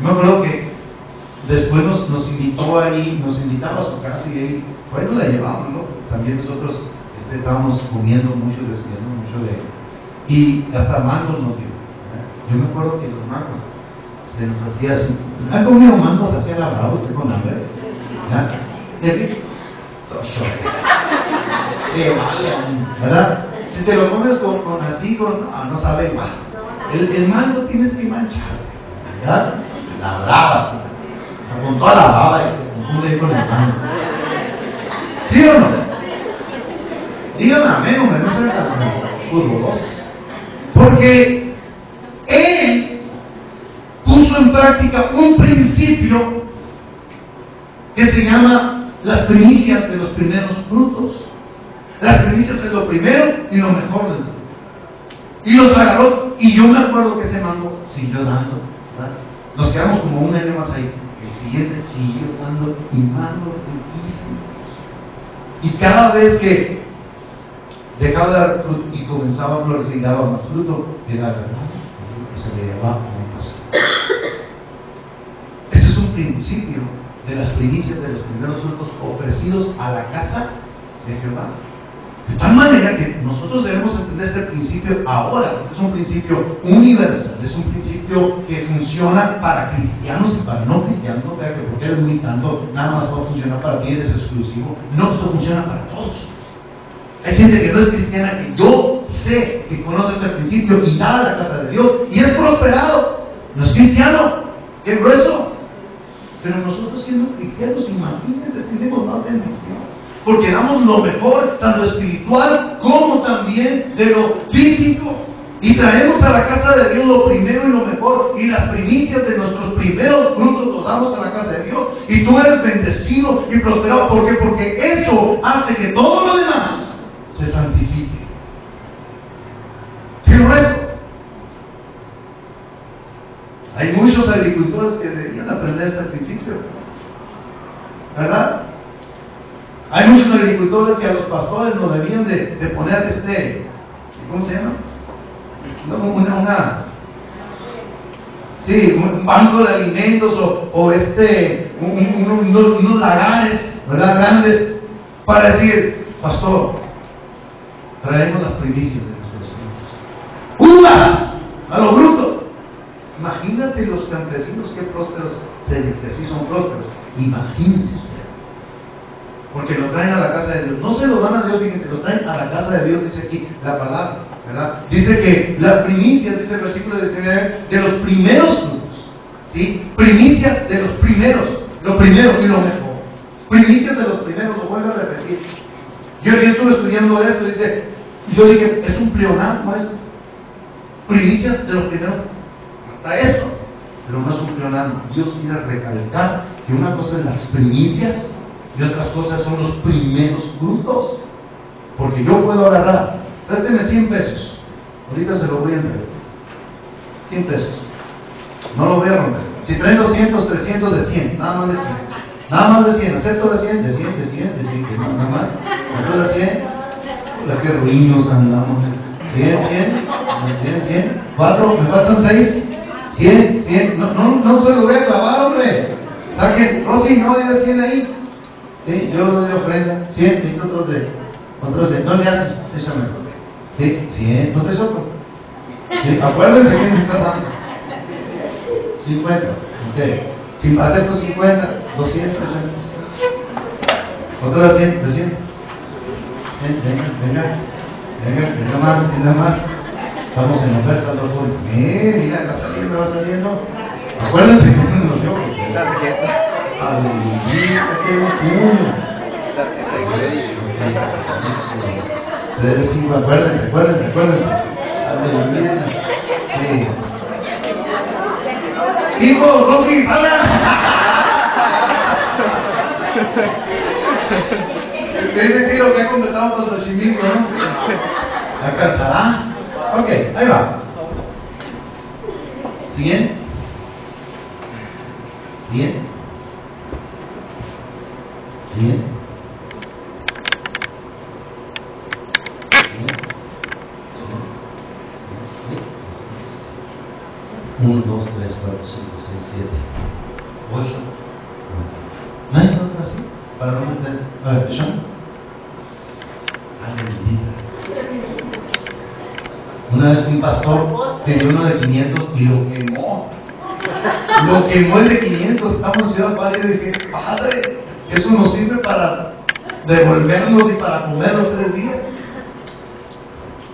Me acuerdo que después nos invitó ahí, nos invitaba a su casa y ahí, bueno, la llevamos, ¿no? También nosotros estábamos comiendo mucho, recibiendo mucho de él. Y hasta mangos nos dio. Yo me acuerdo que los mangos se nos hacía así. ¿Han comido mangos así a la brava usted con hambre? ¿Verdad? Si te lo comes con así, no sabe igual. El mango tienes que manchar, ¿verdad? La brava, sí. Con toda la baba y se confunde con el mango. ¿Sí o no? Díganme amén, hombre, no sean tan pudorosos. Porque él puso en práctica un principio que se llama las primicias de los primeros frutos. Las primicias es lo primero y lo mejor del fruto. Y los agarró, y yo me acuerdo que ese mango siguió dando, ¿verdad? Nos quedamos como un año más ahí. El siguiente siguió dando y mangos riquísimos. Y cada vez que dejaba de dar fruto y comenzaba a florecer y daba más fruto, era verdad, y se le llevaba como pasó. Este es un principio de las primicias de los primeros frutos ofrecidos a la casa de Jehová. De tal manera que nosotros debemos entender este principio ahora, porque es un principio universal, es un principio que funciona para cristianos y para no cristianos. No crea que porque eres muy santo, nada más va a funcionar para ti, eres exclusivo. No, esto funciona para todos. Hay gente que no es cristiana, que yo sé que conoce este principio y da a la casa de Dios y es prosperado. No es cristiano, qué grueso. Pero nosotros siendo cristianos, imagínense, tenemos más bendición. Porque damos lo mejor, tanto espiritual como también de lo físico. Y traemos a la casa de Dios lo primero y lo mejor. Y las primicias de nuestros primeros frutos los damos a la casa de Dios. Y tú eres bendecido y prosperado. ¿Por qué? Porque eso hace que todo lo demás se santifique. ¿Qué es eso? Hay muchos agricultores que deberían aprender este principio, ¿verdad? Hay muchos agricultores que a los pastores nos debían de poner ¿cómo se llama? Un banco de alimentos o unos lagares, ¿verdad? Grandes, para decir, pastor, traemos las primicias de nuestros hijos. ¡Uvas! A lo bruto. Imagínate los campesinos, qué prósperos, que sí son prósperos. Imagínense usted. porque lo traen a la casa de Dios. No se lo dan a Dios, fíjense, lo traen a la casa de Dios, dice aquí la palabra, ¿verdad? Dice que las primicias, dice el versículo 19, de los primeros frutos, ¿sí? Primicias de los primeros, lo primero y lo mejor. Primicias de los primeros, lo vuelvo a repetir. Yo estuve estudiando esto, dice, yo dije, es un pleonasmo esto. Primicias de los primeros, hasta eso, pero no es un pleonasmo. Dios quiere recalcar que una cosa es las primicias y otras cosas son los primeros frutos. Porque yo puedo agarrar, présteme 100 pesos, ahorita se lo voy a entregar, 100 pesos, no lo voy a romper. Si traen 200, 300 de 100, nada más de 100, nada más de 100, acepto de 100, de 100, de 100, de 100, nada más, acepto de 100, la que ruinos andamos, 100, 100, 100, 100, 4, me faltan 6, 100, 100, no se lo voy a clavar, hombre, saquen, Rosy, no hay 100 ahí, ¿sí? Yo lo doy ofrenda, 100, y otros de, no le haces, échame, ¿sí? 100, no te soplo, ¿sí? Acuérdense quién se está dando, 50, ok, si acepto 50, 200, otro de 100, 200, venga más, estamos en oferta, mira, va saliendo, acuérdense que no nos dio, aleluya, qué locura, acuérdense, aleluya, sí. Hijo, Rocky, es decir lo que ha completado con los chimitos, ¿no? ¿Alcanzará? Ok, ahí va. 100. 100. 100. 1, 2, 3, 4, 5, 6, 7, 8, 9. ¿No hay otra así? Para no meter. A ver, ¿eso? Una vez un pastor tenía uno de 500 y lo quemó. Lo quemó el de 500. Estamos en Ciudad Padre y dije, padre, eso nos sirve para devolverlos y para comer los 3 días.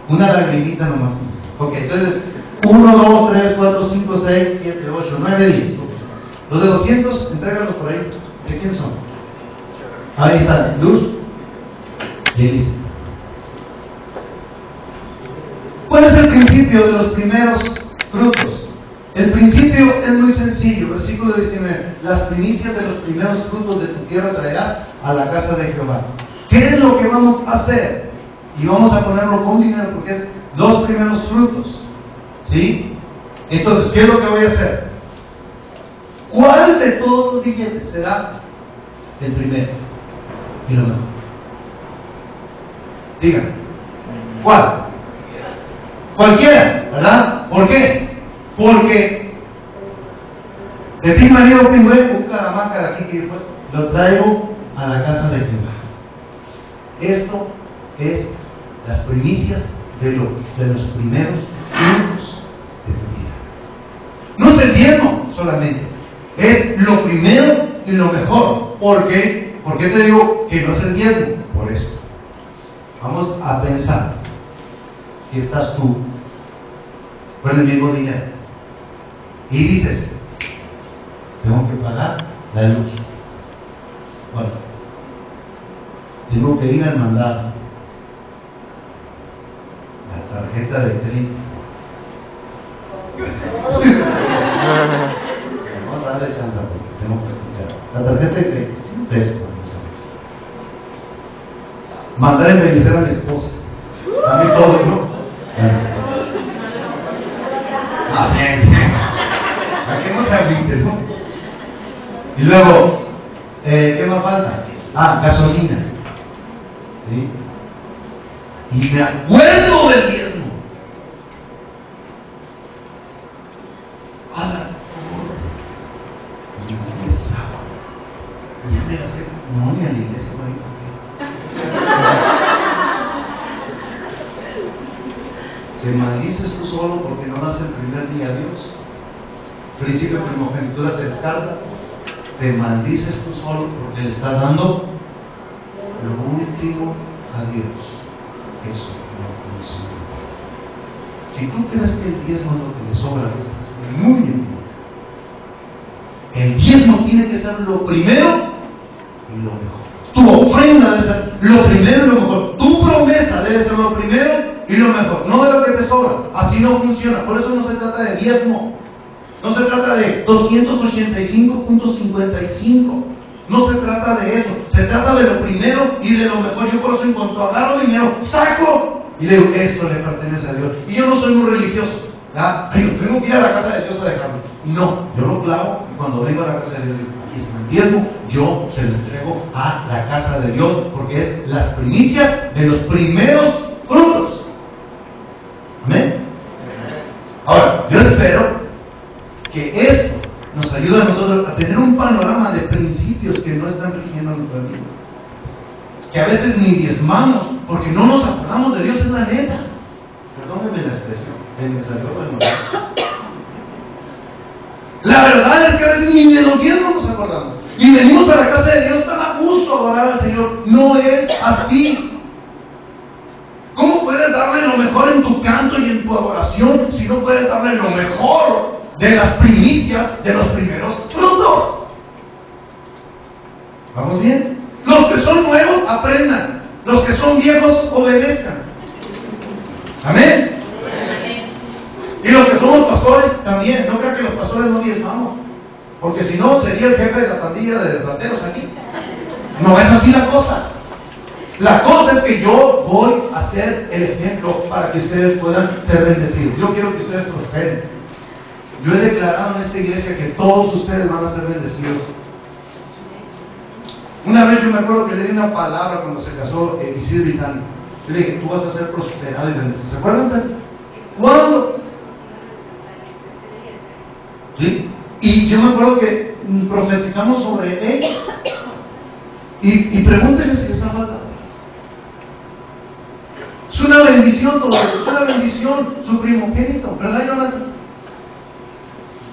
Una lagrimita nomás. Ok, entonces 1, 2, 3, 4, 5, 6, 7, 8, 9, 10. Los de 200, entrégalos por ahí. ¿De quién son? Ahí están, Luz y Elisa. ¿Cuál es el principio de los primeros frutos? El principio es muy sencillo, versículo 19. Las primicias de los primeros frutos de tu tierra traerás a la casa de Jehová. ¿Qué es lo que vamos a hacer? Y vamos a ponerlo con dinero porque es los primeros frutos. ¿Sí? Entonces, ¿qué es lo que voy a hacer? ¿Cuál de todos los billetes será el primero? Y lo mejor. Díganme. ¿Cuál? Cualquiera, ¿verdad? ¿Por qué? Porque de ti marido un caramácara aquí que lo traigo a la casa de Jehová. Esto es las primicias de los primeros frutos de tu vida. No es el diezmo solamente, es lo primero y lo mejor. ¿Por qué? ¿Por qué te digo que no es el diezmo? Por esto. Vamos a pensar que estás tú con el mismo dinero y dices, tengo que pagar la luz. Bueno, tengo que ir al mandado, la tarjeta de crédito. Vamos a darle chance porque tengo que escuchar. La tarjeta de crédito, 100 pesos por empezar. Mandar a embellecer a mi esposa. A mí todo, ¿no? ¿A qué no te agüites, no? Y luego, ¿qué más falta? Gasolina. ¿Sí? Y me acuerdo del diezmo. Ya me gasté, no, ni a la iglesia, ¿te maldices tú solo porque no das el primer día a Dios? Principio de primogenitura se descarta. ¿Te maldices tú solo porque le estás dando lo último a Dios, eso no funciona. Si tú crees que el diezmo es lo que le sobra a Dios, estás muy equivocado. El diezmo tiene que ser lo primero y lo mejor. Tu ofrenda debe ser lo primero y lo mejor. Tu promesa debe ser lo primero y lo mejor. No de lo que te sobra. Así no funciona. Por eso no se trata de diezmo. No se trata de 285.55. No se trata de eso. Se trata de lo primero y de lo mejor. Yo por eso en cuanto agarro dinero, saco y le digo, esto le pertenece a Dios. Y yo no soy muy religioso. Ay, tengo que ir a la casa de Dios a dejarlo. No, yo lo clavo y cuando vengo a la casa de Dios, digo, aquí está el diezmo, yo se lo entrego a la casa de Dios porque es las primicias de los primeros frutos. Amén. Ahora, yo espero que esto nos ayude a nosotros a tener un panorama de principios que no están rigiendo nuestras vidas. Que a veces ni diezmamos porque no nos acordamos de Dios, es la neta. Perdónenme la expresión, me salió el nombre. La verdad es que a veces ni de los diezmos nos acordamos. Y venimos a la casa de Dios tan a gusto a adorar al Señor. No es así. ¿Cómo puedes darle lo mejor en tu canto y en tu adoración si no puedes darle lo mejor de las primicias de los primeros frutos? ¿Vamos bien? Los que son nuevos aprendan, los que son viejos obedezcan. Amén. Y los que somos pastores también. No crean que los pastores no diezmamos, porque si no sería el jefe de la pandilla de rateros aquí. No es así la cosa. La cosa es que yo voy a ser el ejemplo para que ustedes puedan ser bendecidos. Yo quiero que ustedes prosperen. Yo he declarado en esta iglesia que todos ustedes van a ser bendecidos. Una vez yo me acuerdo que le di una palabra cuando se casó Isidro y Tania. Yo le dije, tú vas a ser prosperado y bendecido. ¿Se acuerdan, Tania? ¿Cuándo? ¿Sí? Y yo me acuerdo que profetizamos sobre él. Y pregúntenle si les ha faltado. Es una bendición todo esto, es una bendición su primogénito, ¿verdad, Jonathan?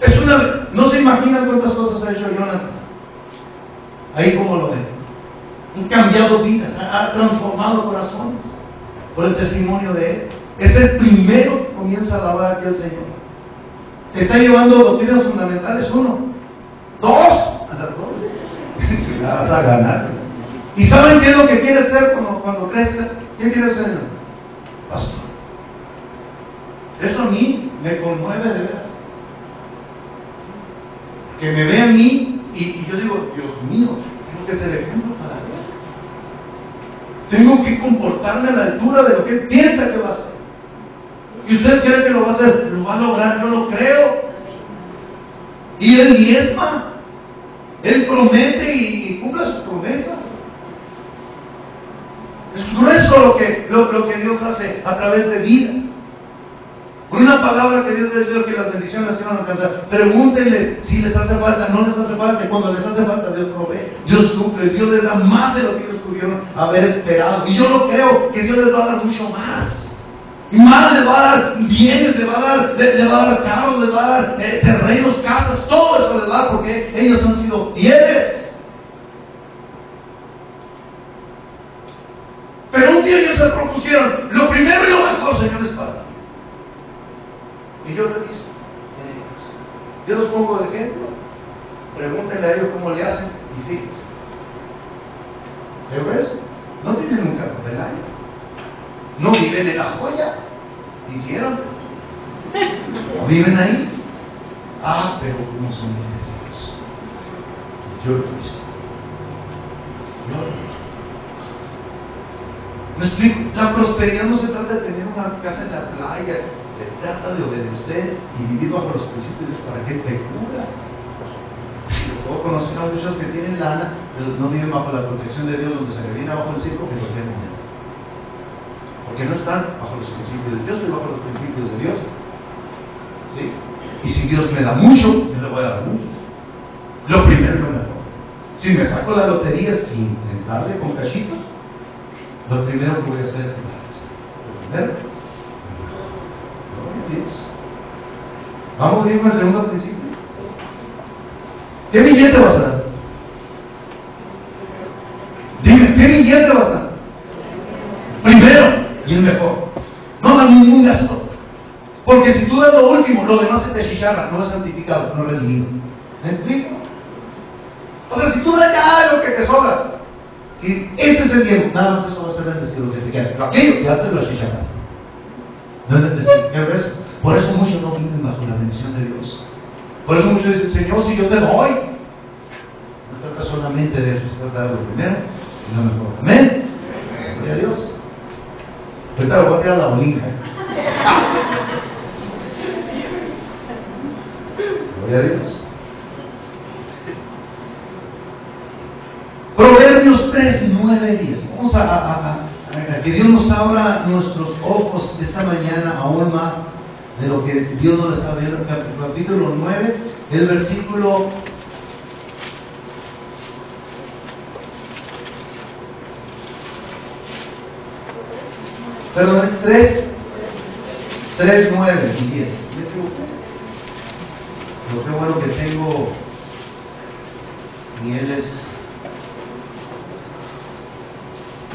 Es una, no se imaginan cuántas cosas ha hecho Jonathan. Ahí como lo ven. Han cambiado vidas, ha transformado corazones por el testimonio de él. Es el primero que comienza a alabar aquí al Señor. Está llevando doctrinas fundamentales, 1, 2, hasta 2. Vas a ganar. ¿Y saben qué es lo que quiere ser cuando crezca? ¿Qué quiere ser? Pastor. Eso a mí me conmueve de veras. Que me ve a mí y yo digo, Dios mío, tengo que ser ejemplo para Dios. Tengo que comportarme a la altura de lo que Él piensa que va a hacer. ¿Y usted cree que lo va a hacer? Lo va a lograr, yo lo creo. Y Él diezma. Él promete y cumple sus promesas. Es grueso lo que Dios hace a través de vidas. Con una palabra que Dios les dio, que las bendiciones las van a alcanzar. Pregúntenle si les hace falta, no les hace falta. Y cuando les hace falta, Dios provee. Dios cumple. Dios les da más de lo que ellos pudieron haber esperado. Y yo lo creo que Dios les va a dar mucho más. Y más les va a dar bienes, les va a dar carros, les va a dar terrenos, casas, todo eso les va a dar porque ellos han sido fieles. Pero un día ellos se propusieron, lo primero y lo mejor, Señor, es para ti. Y yo lo he visto en ellos. Yo los pongo de ejemplo. Pregúntenle a ellos cómo le hacen y fíjense. ¿Pero ves? No tienen un carro del año. No viven en la joya. ¿Hicieron? ¿No viven ahí? Ah, pero no son bendecidos. Yo lo he visto. Yo lo he visto. ¿Me explico? La prosperidad no se trata de tener una casa en la playa. Se trata de obedecer y vivir bajo los principios para que te cubra. Yo conozco a muchos que tienen lana, pero no viven bajo la protección de Dios, donde se le viene abajo el circo que los tienen. Porque no están bajo los principios de Dios. Yo estoy bajo los principios de Dios. ¿Sí? Y si Dios me da mucho, yo le voy a dar mucho. Lo primero y lo mejor. Si me saco la lotería sin darle con cachitos, lo primero que voy a hacer es dar esto. Lo primero, gloria a Dios. Vamos bien con el segundo principio. ¿Qué billete vas a dar? Dime, ¿qué billete siempre bastante. Primero y el mejor. No hagas ningún gasto. Porque si tú das lo último, lo demás se te chicharra, no es santificado, no es redimido. ¿Me explico? O sea, si tú das ya lo que te sobra, si este es el tiempo, nada más eso va a ser bendecido, lo que te queda. Pero aquello ya te lo achicharraste. No es bendecido. ¿Qué ves? Por eso muchos no viven bajo la bendición de Dios. Por eso muchos dicen, Señor, si yo te doy. No trata solamente de eso, se trata de lo primero y lo mejor. Amén. Gloria a Dios. Ahorita lo voy a tirar a la bolita. Gloria a Dios. Proverbios 3, 9, 10. Vamos a que Dios nos abra nuestros ojos esta mañana aún más de lo que Dios nos está viendo. Capítulo 9, el versículo 3, 9 y 10. Lo que bueno que tengo y él es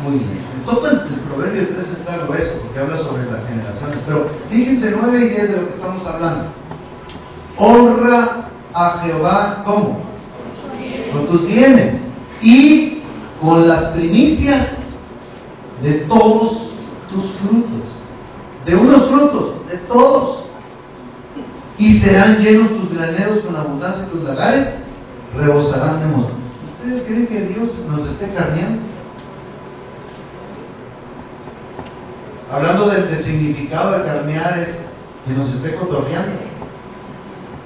muy bien. Todo el proverbio 3 está grueso porque habla sobre las generaciones, pero fíjense 9 y 10 de lo que estamos hablando. Honra a Jehová, ¿cómo? Con tus bienes y con las primicias de todos tus frutos. De unos frutos, de todos. Y serán llenos tus graneros con abundancia, tus lagares rebosarán de mosto. ¿Ustedes creen que Dios nos esté carneando? Hablando del significado de carnear, es que nos esté cotorreando.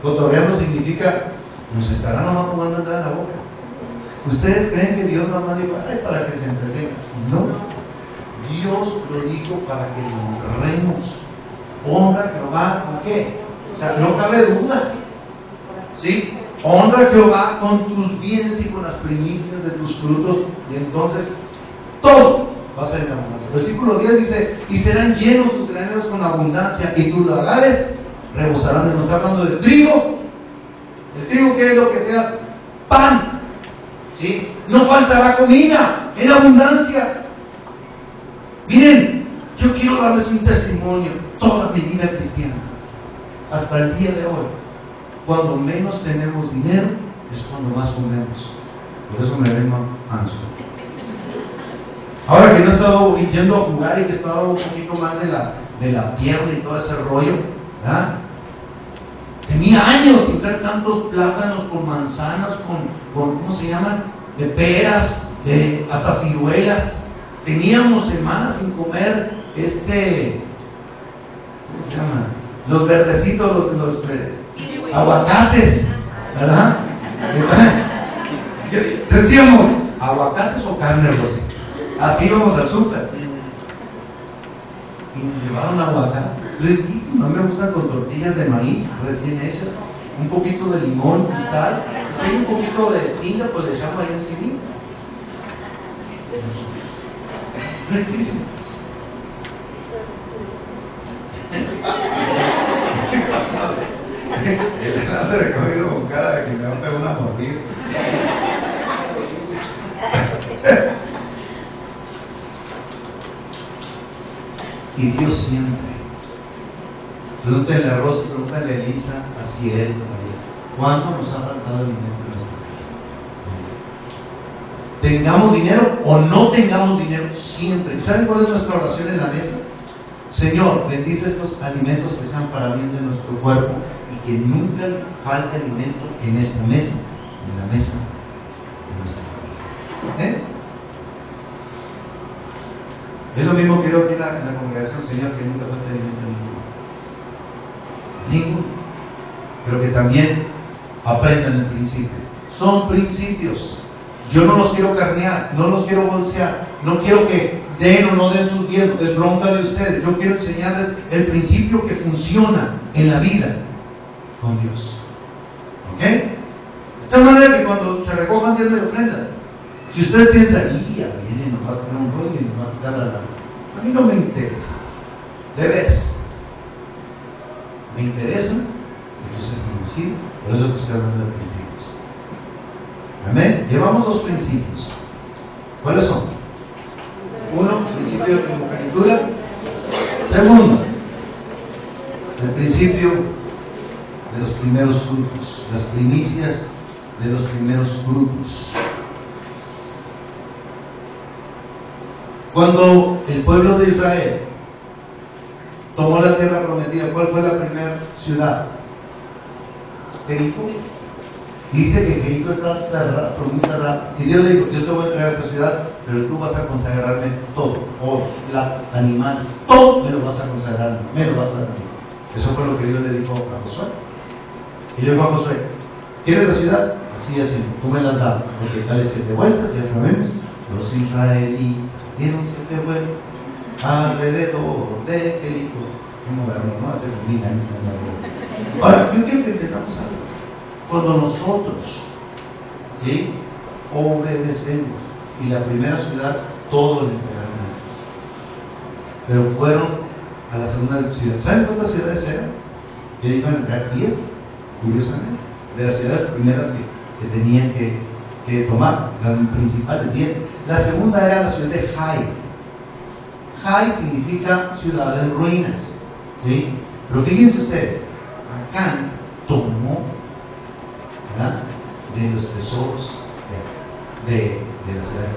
Cotorreando significa, nos estará nomás jugando a entrar en la boca. ¿Ustedes creen que Dios nomás dijo, ay, para que se entretenga? No. Dios lo dijo para que lo honremos. Honra a Jehová, ¿con qué? O sea, no cabe duda. ¿Sí? Honra a Jehová con tus bienes y con las primicias de tus frutos, y entonces todo va a ser en abundancia. Versículo 10 dice, y serán llenos tus graneros con abundancia, y tus lagares rebosarán de. Nos está hablando de trigo. ¿El trigo qué es lo que sea? Pan. ¿Sí? No faltará comida en abundancia. Miren, yo quiero darles un testimonio toda mi vida cristiana, hasta el día de hoy. Cuando menos tenemos dinero es cuando más comemos. Por eso me ven manso. Ahora que no he estado yendo a jugar y que he estado un poquito más de la tierra y todo ese rollo, ¿verdad? Tenía años sin ver tantos plátanos con manzanas, con ¿cómo se llaman? De peras, hasta ciruelas. Teníamos semanas sin comer ¿cómo se llama? Los verdecitos, los aguacates, ¿verdad? Decíamos, ¿aguacates o carne, Rosy? Así íbamos al súper. Y nos llevaron aguacate. Riquísimo, a mí me gustan con tortillas de maíz recién hechas, un poquito de limón y sal. Si hay un poquito de tinga, pues le echamos ahí encima. Riquísimo. ¿Qué pasó? El Hernando le comido con cara de que me va a pegar una mordida. Y Dios siempre. Pregúntale a Rosa, pregúntale a Elisa, a Ciel, a ¿cuánto nos ha faltado alimento en nuestra casa? Tengamos dinero o no tengamos dinero, siempre. ¿Saben cuál es nuestra oración en la mesa? Señor, bendice estos alimentos que sean para bien de nuestro cuerpo y que nunca falte alimento en esta mesa, en la mesa de nuestra familia. Es lo mismo que creo que en la congregación, Señor, que nunca falte alimento en ninguno. Pero que también aprendan el principio. Son principios. Yo no los quiero carnear, no los quiero bolsear, no quiero que den o no den sus diezmos, es bronca de ustedes. Yo quiero enseñarles el principio que funciona en la vida con Dios. ¿Ok? De tal manera que cuando se recojan diezmos y ofrendas, si usted piensa, ya viene, nos va a poner un rollo y nos va a quitar a mí no me interesa. De veras. Me interesa, entonces bendecido, por eso que estoy hablando de principios. Amén. Llevamos dos principios. ¿Cuáles son? principio de primogenitura. Segundo, el principio de los primeros frutos, las primicias de los primeros frutos. Cuando el pueblo de Israel tomó la tierra prometida, ¿cuál fue la primera ciudad? Jericó. Dice que Jericó estaba cerrada, muy cerrada. Y Dios le dijo: yo te voy a entregar esta ciudad, pero tú vas a consagrarme todo, oro, plata, animal, todo me lo vas a consagrar, me lo vas a dar a mí. Eso fue lo que Dios le dijo a Josué. Y le dijo a Josué: ¿quieres la ciudad? Así, así, tú me las das, porque dale 7 vueltas, ya sabemos. Los israelitas dieron 7 vueltas alrededor de Jericó. ¿Cómo verlo? No hace 1000 años. Ahora, yo quiero que entendamos algo. Cuando nosotros, ¿sí?, obedecemos, y la primera ciudad, todo le entregaron a Dios, pero fueron a la segunda ciudad. ¿Saben cuántas ciudades eran? Que iban a entrar 10, curiosamente, de las ciudades primeras que tenían que tomar, las principales 10. La segunda era la ciudad de Jai. Jai significa ciudad en ruinas, ¿sí? Pero fíjense ustedes, Acán tomó, ¿verdad?, de los tesoros de la ciudad,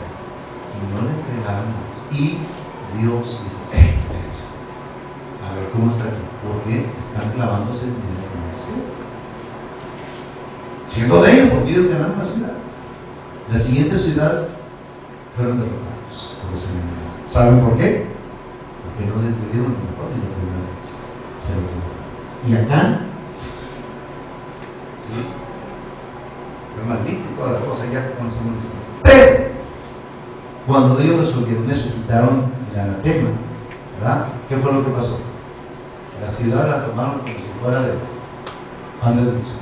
y no le entregaron más. Y Dios dijo: a ver cómo está aquí, porque están clavándose en esta ciudad, siendo de ellos, porque ellos ganaron la ciudad. La siguiente ciudad fueron derrotados por ese enemigo. ¿Saben por qué? Porque no le entendieron lo mejor y la primera vez se lo dio. Y acá, ¿sí?, fue maldito y toda la cosa, ya conocemos eso. Pero cuando ellos resolvieron eso, quitaron el anatema, ¿verdad? ¿Qué fue lo que pasó? La ciudad la tomaron como si fuera de pan de dulce.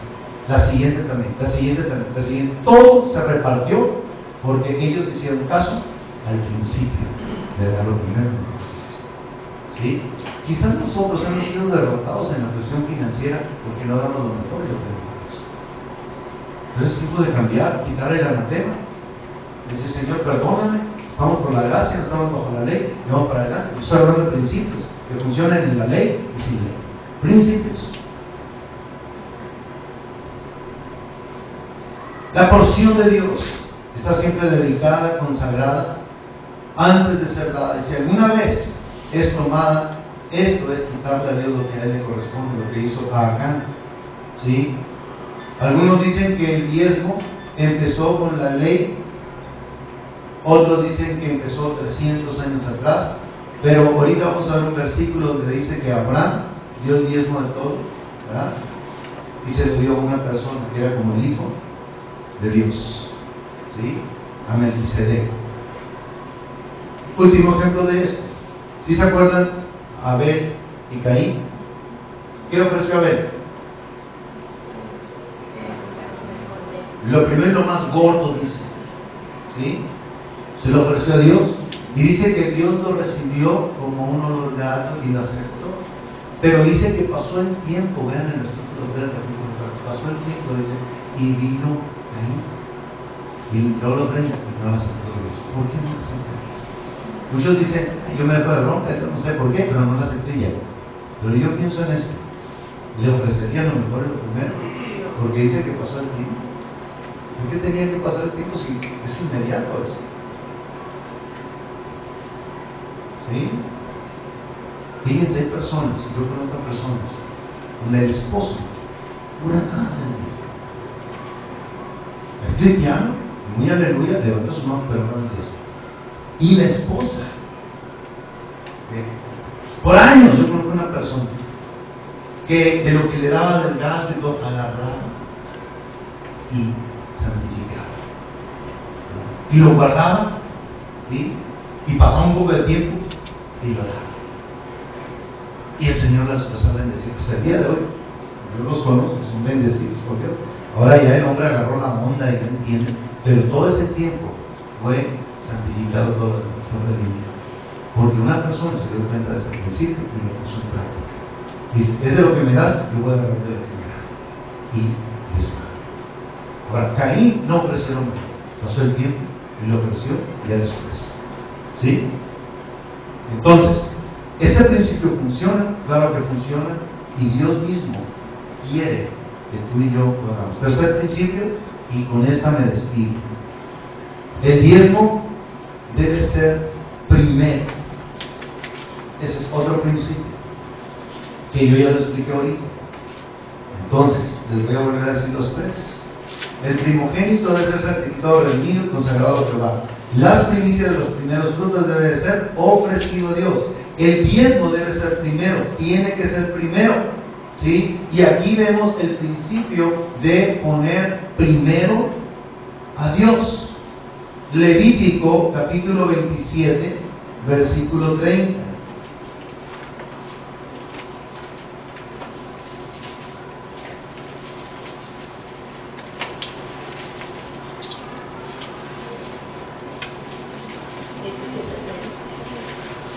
La siguiente también, la siguiente también, la siguiente. Todo se repartió porque ellos hicieron caso al principio de dar lo primero. ¿Sí? Quizás nosotros hemos sido derrotados en la cuestión financiera porque no damos lo mejor y lo primero. Pero es tiempo de cambiar, quitarle el anatema. Dice: Señor, perdóname, vamos por la gracia, no estamos bajo la ley, y vamos para adelante. Yo estoy hablando de principios que funcionan en la ley y sin ley. Principios. La porción de Dios está siempre dedicada, consagrada, antes de ser dada. Y si alguna vez es tomada, esto es quitarle a Dios lo que a él le corresponde, lo que hizo a Acán. ¿Sí? Algunos dicen que el diezmo empezó con la ley, otros dicen que empezó 300 años atrás, pero ahorita vamos a ver un versículo donde dice que Abraham dio el diezmo de todo, ¿verdad? Y se lo dio a una persona que era como el hijo de Dios, ¿sí?, a Melquisedec. Último ejemplo de esto. ¿Sí se acuerdan? Abel y Caín. ¿Qué ofreció Abel? Lo primero y lo más gordo, dice, ¿sí? Se lo ofreció a Dios, y dice que Dios lo recibió como un olor grato y lo aceptó. Pero dice que pasó el tiempo, vean el versículo 3, pasó el tiempo, dice, y vino Caín y entró la ofrenda y no la aceptó Dios. ¿Por qué no la aceptó? Muchos dicen: yo me dejo de bronca, yo no sé por qué, pero no la acepté ya. Pero yo pienso en esto: le ofrecería lo mejor y lo primero, porque dice que pasó el tiempo. ¿Por qué tenía que pasar el tiempo si es inmediato eso? ¿Sí? Fíjense, hay personas, yo conozco a personas donde el esposo pura nada es cristiano, muy aleluya, levanta su mano, pero no es Dios. Y la esposa, por años yo conozco una persona que de lo que le daba del gasto y todo, agarraba y santificaba y lo guardaba, ¿sí?, y pasaba un poco de tiempo y lo daba, y el Señor las ha bendecido hasta el día de hoy. Yo los conozco, son bendecidos por Dios. Ahora ya el hombre agarró la onda y no entiende, pero todo ese tiempo fue santificado, todo fue redimido, porque una persona se dio cuenta de ese principio y lo puso en práctica. Dice: es de lo que me das, yo voy a agarrar de lo que me das, y listo. Ahora, Caín no ofreció lo mejor, pasó el tiempo y lo ofreció ya después, ¿sí? Entonces, este principio funciona, claro que funciona, y Dios mismo quiere que tú y yo lo hagamos. Tercer principio, y con esta me despido. El diezmo debe ser primero. Ese es otro principio que yo ya lo expliqué ahorita. Entonces, les voy a volver a decir los tres. El primogénito debe ser sacrificado, redimido y consagrado a Jehová. Las primicias de los primeros frutos debe de ser ofrecido a Dios. El diezmo debe ser primero, tiene que ser primero, ¿sí? Y aquí vemos el principio de poner primero a Dios. Levítico capítulo 27, versículo 30.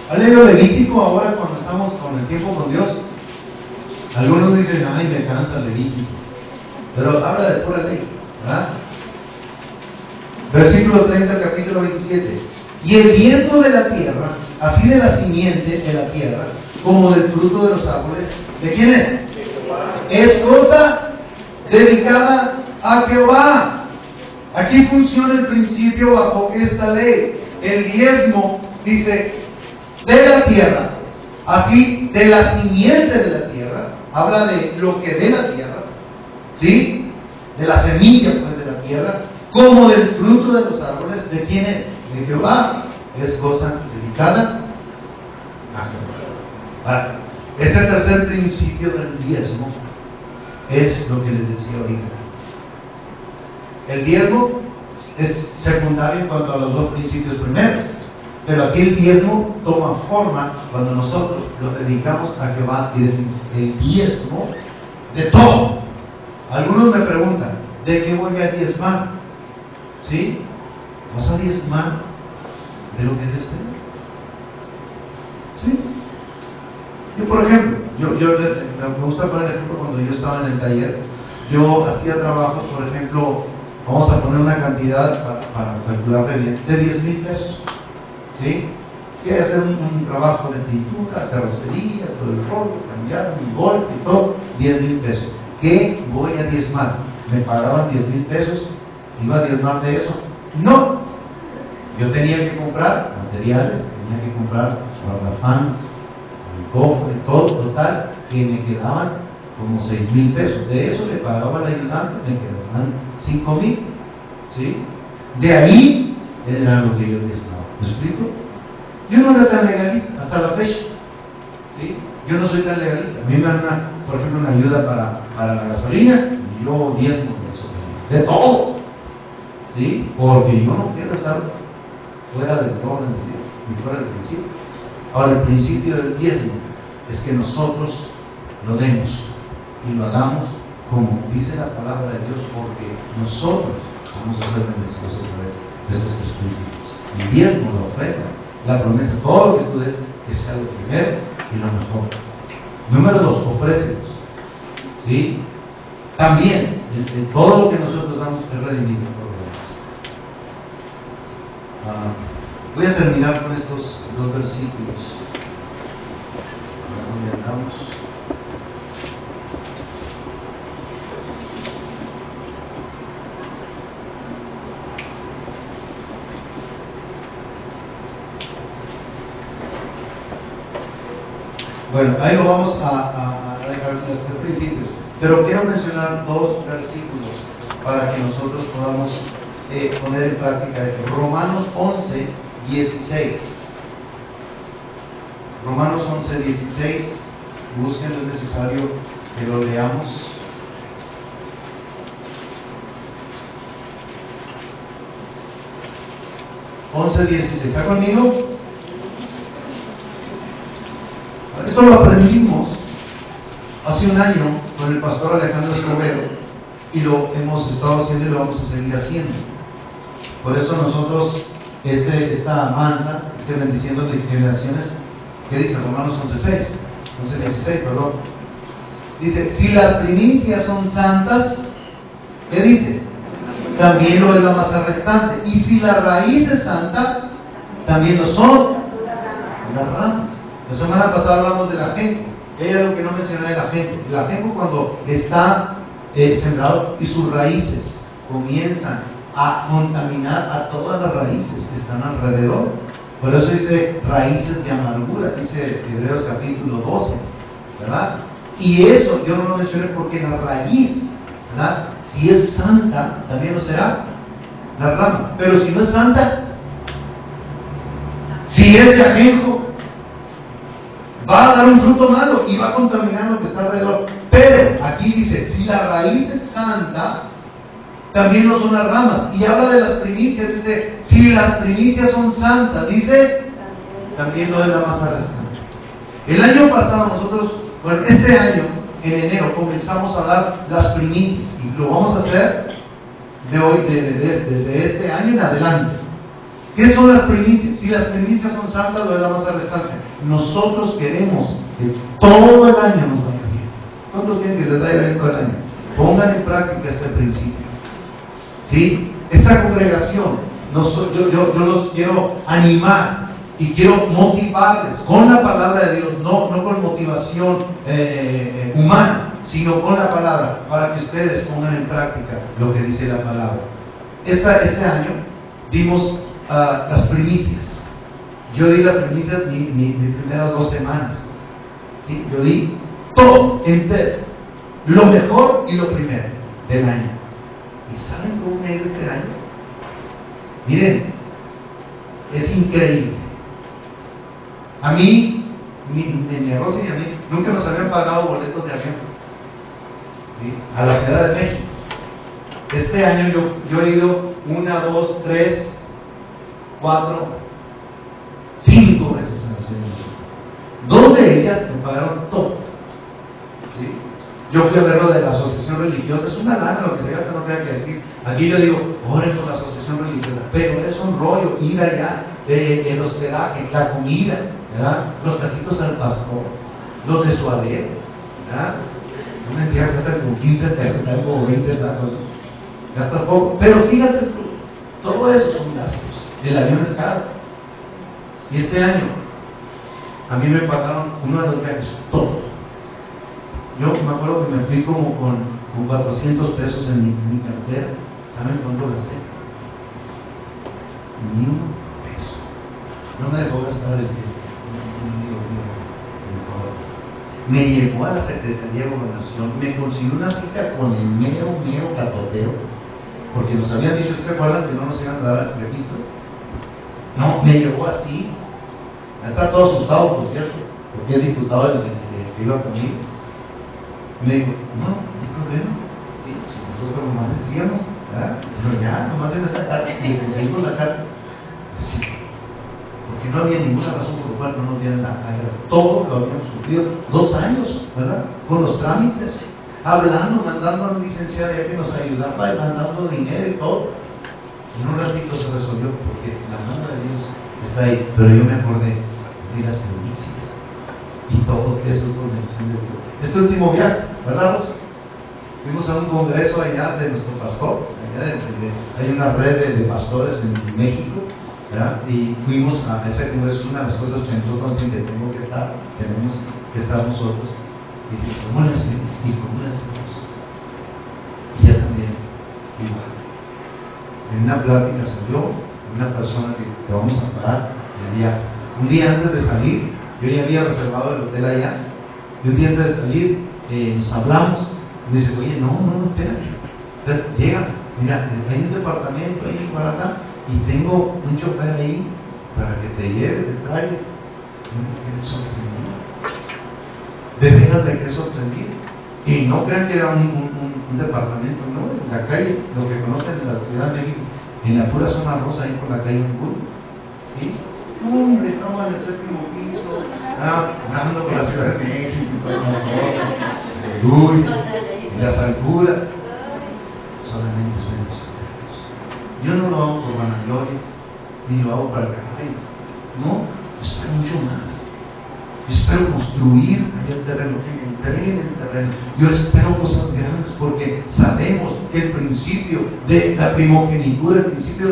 ¿Has leído Levítico ahora cuando estamos con el tiempo con Dios? Algunos dicen, ay, me cansa Levítico. Pero habla de pura ley, ¿verdad? Versículo 30, capítulo 27. Y el diezmo de la tierra, así de la simiente de la tierra, como del fruto de los árboles, ¿de quién es? Es cosa dedicada a Jehová. Aquí funciona el principio bajo esta ley. El diezmo, dice, de la tierra, así de la simiente de la tierra, habla de lo que de la tierra, ¿sí? De la semilla, pues, de la tierra, como del fruto de los árboles. ¿De quién es? De Jehová. Es cosa dedicada a Jehová. Ahora, este tercer principio del diezmo es lo que les decía ahorita. El diezmo es secundario en cuanto a los dos principios primeros, pero aquí el diezmo toma forma cuando nosotros lo dedicamos a Jehová y decimos el diezmo de todo. Algunos me preguntan, ¿de qué voy a diezmar? ¿Sí? ¿Vas a diezmar de lo que Dios te da? ¿Sí? Yo, por ejemplo, me gusta poner el ejemplo cuando yo estaba en el taller. Yo hacía trabajos, por ejemplo, vamos a poner una cantidad para calcularle bien, de 10,000 pesos. ¿Sí? Quiere hacer un trabajo de pintura, carrocería, todo el rollo, cambiar un golpe y todo, 10,000 pesos. ¿Qué voy a diezmar? ¿Me pagaban 10,000 pesos? ¿Iba a diezmar de eso? No. Yo tenía que comprar materiales, tenía que comprar garrafán, el cofre, todo, total, que me quedaban como 6,000 pesos. De eso le pagaba al ayudante, me quedaban 5,000. ¿Sí? De ahí era lo que yo diezmaba. ¿Me explico? Yo no era tan legalista hasta la fecha. ¿Sí? Yo no soy tan legalista. A mí me dan, por ejemplo, una ayuda para la gasolina y yo diezmo de eso. De todo. ¿Sí? Porque yo no quiero estar fuera del orden de Dios ni fuera del principio. Ahora, el principio del diezmo es que nosotros lo demos y lo hagamos como dice la palabra de Dios, porque nosotros vamos a ser bendecidos a través de estos principios. El diezmo, la ofrenda, la promesa, todo lo que tú des, que sea lo primero y lo mejor. Número 2, ofrécelos. ¿Sí? También, todo lo que nosotros damos es redimido por Dios. Voy a terminar con estos dos versículos. ¿Dónde andamos? Bueno, ahí lo vamos a dejar los principios, pero quiero mencionar dos versículos para que nosotros podamos poner en práctica esto. Romanos 11, 16. Romanos 11, 16. Busquen, es necesario que lo leamos. ¿Está conmigo? Esto lo aprendimos hace un año con el pastor Alejandro Escobedo y lo hemos estado haciendo y lo vamos a seguir haciendo. Por eso nosotros, esta manda, bendiciendo de generaciones, ¿qué dice? Romanos 11:16, perdón. Dice, si las primicias son santas, ¿qué dice? También lo es la masa restante. Y si la raíz es santa, también lo son las ramas. La semana pasada hablamos del ajenjo. Hay algo que no mencioné del ajenjo. El ajenjo, cuando está sembrado y sus raíces comienzan a contaminar a todas las raíces que están alrededor. Por eso dice raíces de amargura, dice Hebreos capítulo 12, ¿verdad? Y eso yo no lo mencioné porque la raíz, ¿verdad? Si es santa, también lo será la rama. Pero si no es santa, si es de ajenjo, va a dar un fruto malo y va a contaminar lo que está alrededor. Pero aquí dice, si la raíz es santa, también lo son las ramas. Y habla de las primicias, dice, si las primicias son santas, dice, también lo de la masa restante. El año pasado nosotros, bueno, este año, en enero, comenzamos a dar las primicias. Y lo vamos a hacer de hoy, de este año en adelante. ¿Qué son las primicias? Si las primicias son santas, lo de la masa restante. Nosotros queremos que todo el año nos vaya bien. ¿Cuántos quieren que les vaya bien todo el año? Pongan en práctica este principio. ¿Sí? Esta congregación, yo los quiero animar y quiero motivarles con la palabra de Dios, no con motivación humana, sino con la palabra, para que ustedes pongan en práctica lo que dice la palabra. Este año dimos las primicias. Yo di las primicias mis primeras 2 semanas. ¿Sí? Yo di todo entero, lo mejor y lo primero del año. ¿Y saben cómo me ha ido este año? Miren, es increíble. A mí, mi negocio y a mí, nunca nos habían pagado boletos de avión, ¿sí? A la Ciudad de México. Este año yo he ido 1, 2, 3, 4, 5 veces a la Ciudad de México. 2 de ellas me pagaron todo, ¿sí? Yo fui a ver lo de la asociación religiosa, es una lana lo que se gasta, no tengo que decir. Aquí yo digo, oren por la asociación religiosa, pero es un rollo ir allá, el hospedaje, la comida, ¿verdad? Los taquitos al pastor, los de suadero, ¿verdad? Una entidad que gasta como 15 pesos, como 20 tacos, gasta poco, pero fíjate tú, todo eso son gastos. El avión es caro. Y este año, a mí me pagaron uno de los viajes, todo. Yo me acuerdo que me fui como con 400 pesos en mi cartera. ¿Saben cuánto gasté? Ni un peso. No me dejó gastar el tiempo. Me llevó a la Secretaría de Gobernación, me consiguió una cita con el mero catoteo, porque nos habían dicho, ¿se acuerdan que no nos iban a dar el registro? No, me llevó así. Está todo asustado, por cierto, porque es diputado el que iba conmigo. Me dijo, no hay problema. Sí, si nosotros nomás decíamos, ¿verdad? Pero ya, nomás en esta carta, y le conseguimos la carta. Sí, porque no había ninguna razón por la cual no nos dieran la carta. Todo lo habíamos sufrido 2 años, ¿verdad? Con los trámites, hablando, mandando a un licenciado que nos ayudara, mandando dinero y todo. Y en un ratito se resolvió, porque la mano de Dios está ahí. Pero yo me acordé de las primicias y todo que eso es con bendición de Dios. Este último viaje, ¿verdad, Rosa? Fuimos a un congreso allá de nuestro pastor, hay una red de pastores en México, ¿verdad? Y fuimos a ese congreso. Una de las cosas que nosotros siempre tenemos que estar nosotros. Y dije, ¿cómo lo hacemos? ¿Y cómo lo hacemos? Y ya también, igual. En una plática salió una persona que vamos a parar el día. Un día antes de salir, yo ya había reservado el hotel allá. Y un día antes de salir, nos hablamos. Me dice, oye, no, espérate. Llega, mira, hay un departamento ahí para acá y tengo un chofer ahí para que te lleve, te traiga. No me quedé sorprendido. De veras me quedé sorprendido. Y no crean que era un departamento, no, en la calle, lo que conocen de la Ciudad de México, en la pura zona rosa, ahí por la calle Angul. ¿Sí? Hombre, estamos en el 7º piso, hablando con la Ciudad de México, uy, y las alturas. Solamente soy nosotros. Yo no lo hago por vanagloria, ni lo hago para que, ay, no, espero mucho más. Yo espero construir el terreno, que me entreguen el terreno. Yo espero cosas grandes, porque sabemos que el principio de la primogenitura, el principio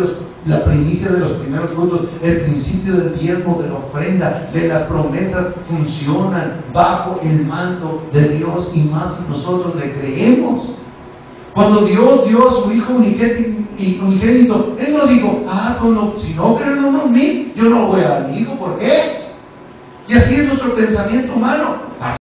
la primicia de los primeros frutos, el principio del diezmo, de la ofrenda, de las promesas, funcionan bajo el manto de Dios, y más si nosotros le creemos. Cuando Dios dio a su Hijo unigénito, Él no dijo, si no creen en mí, yo no voy a dar mi Hijo. ¿Por qué? Y así es nuestro pensamiento humano.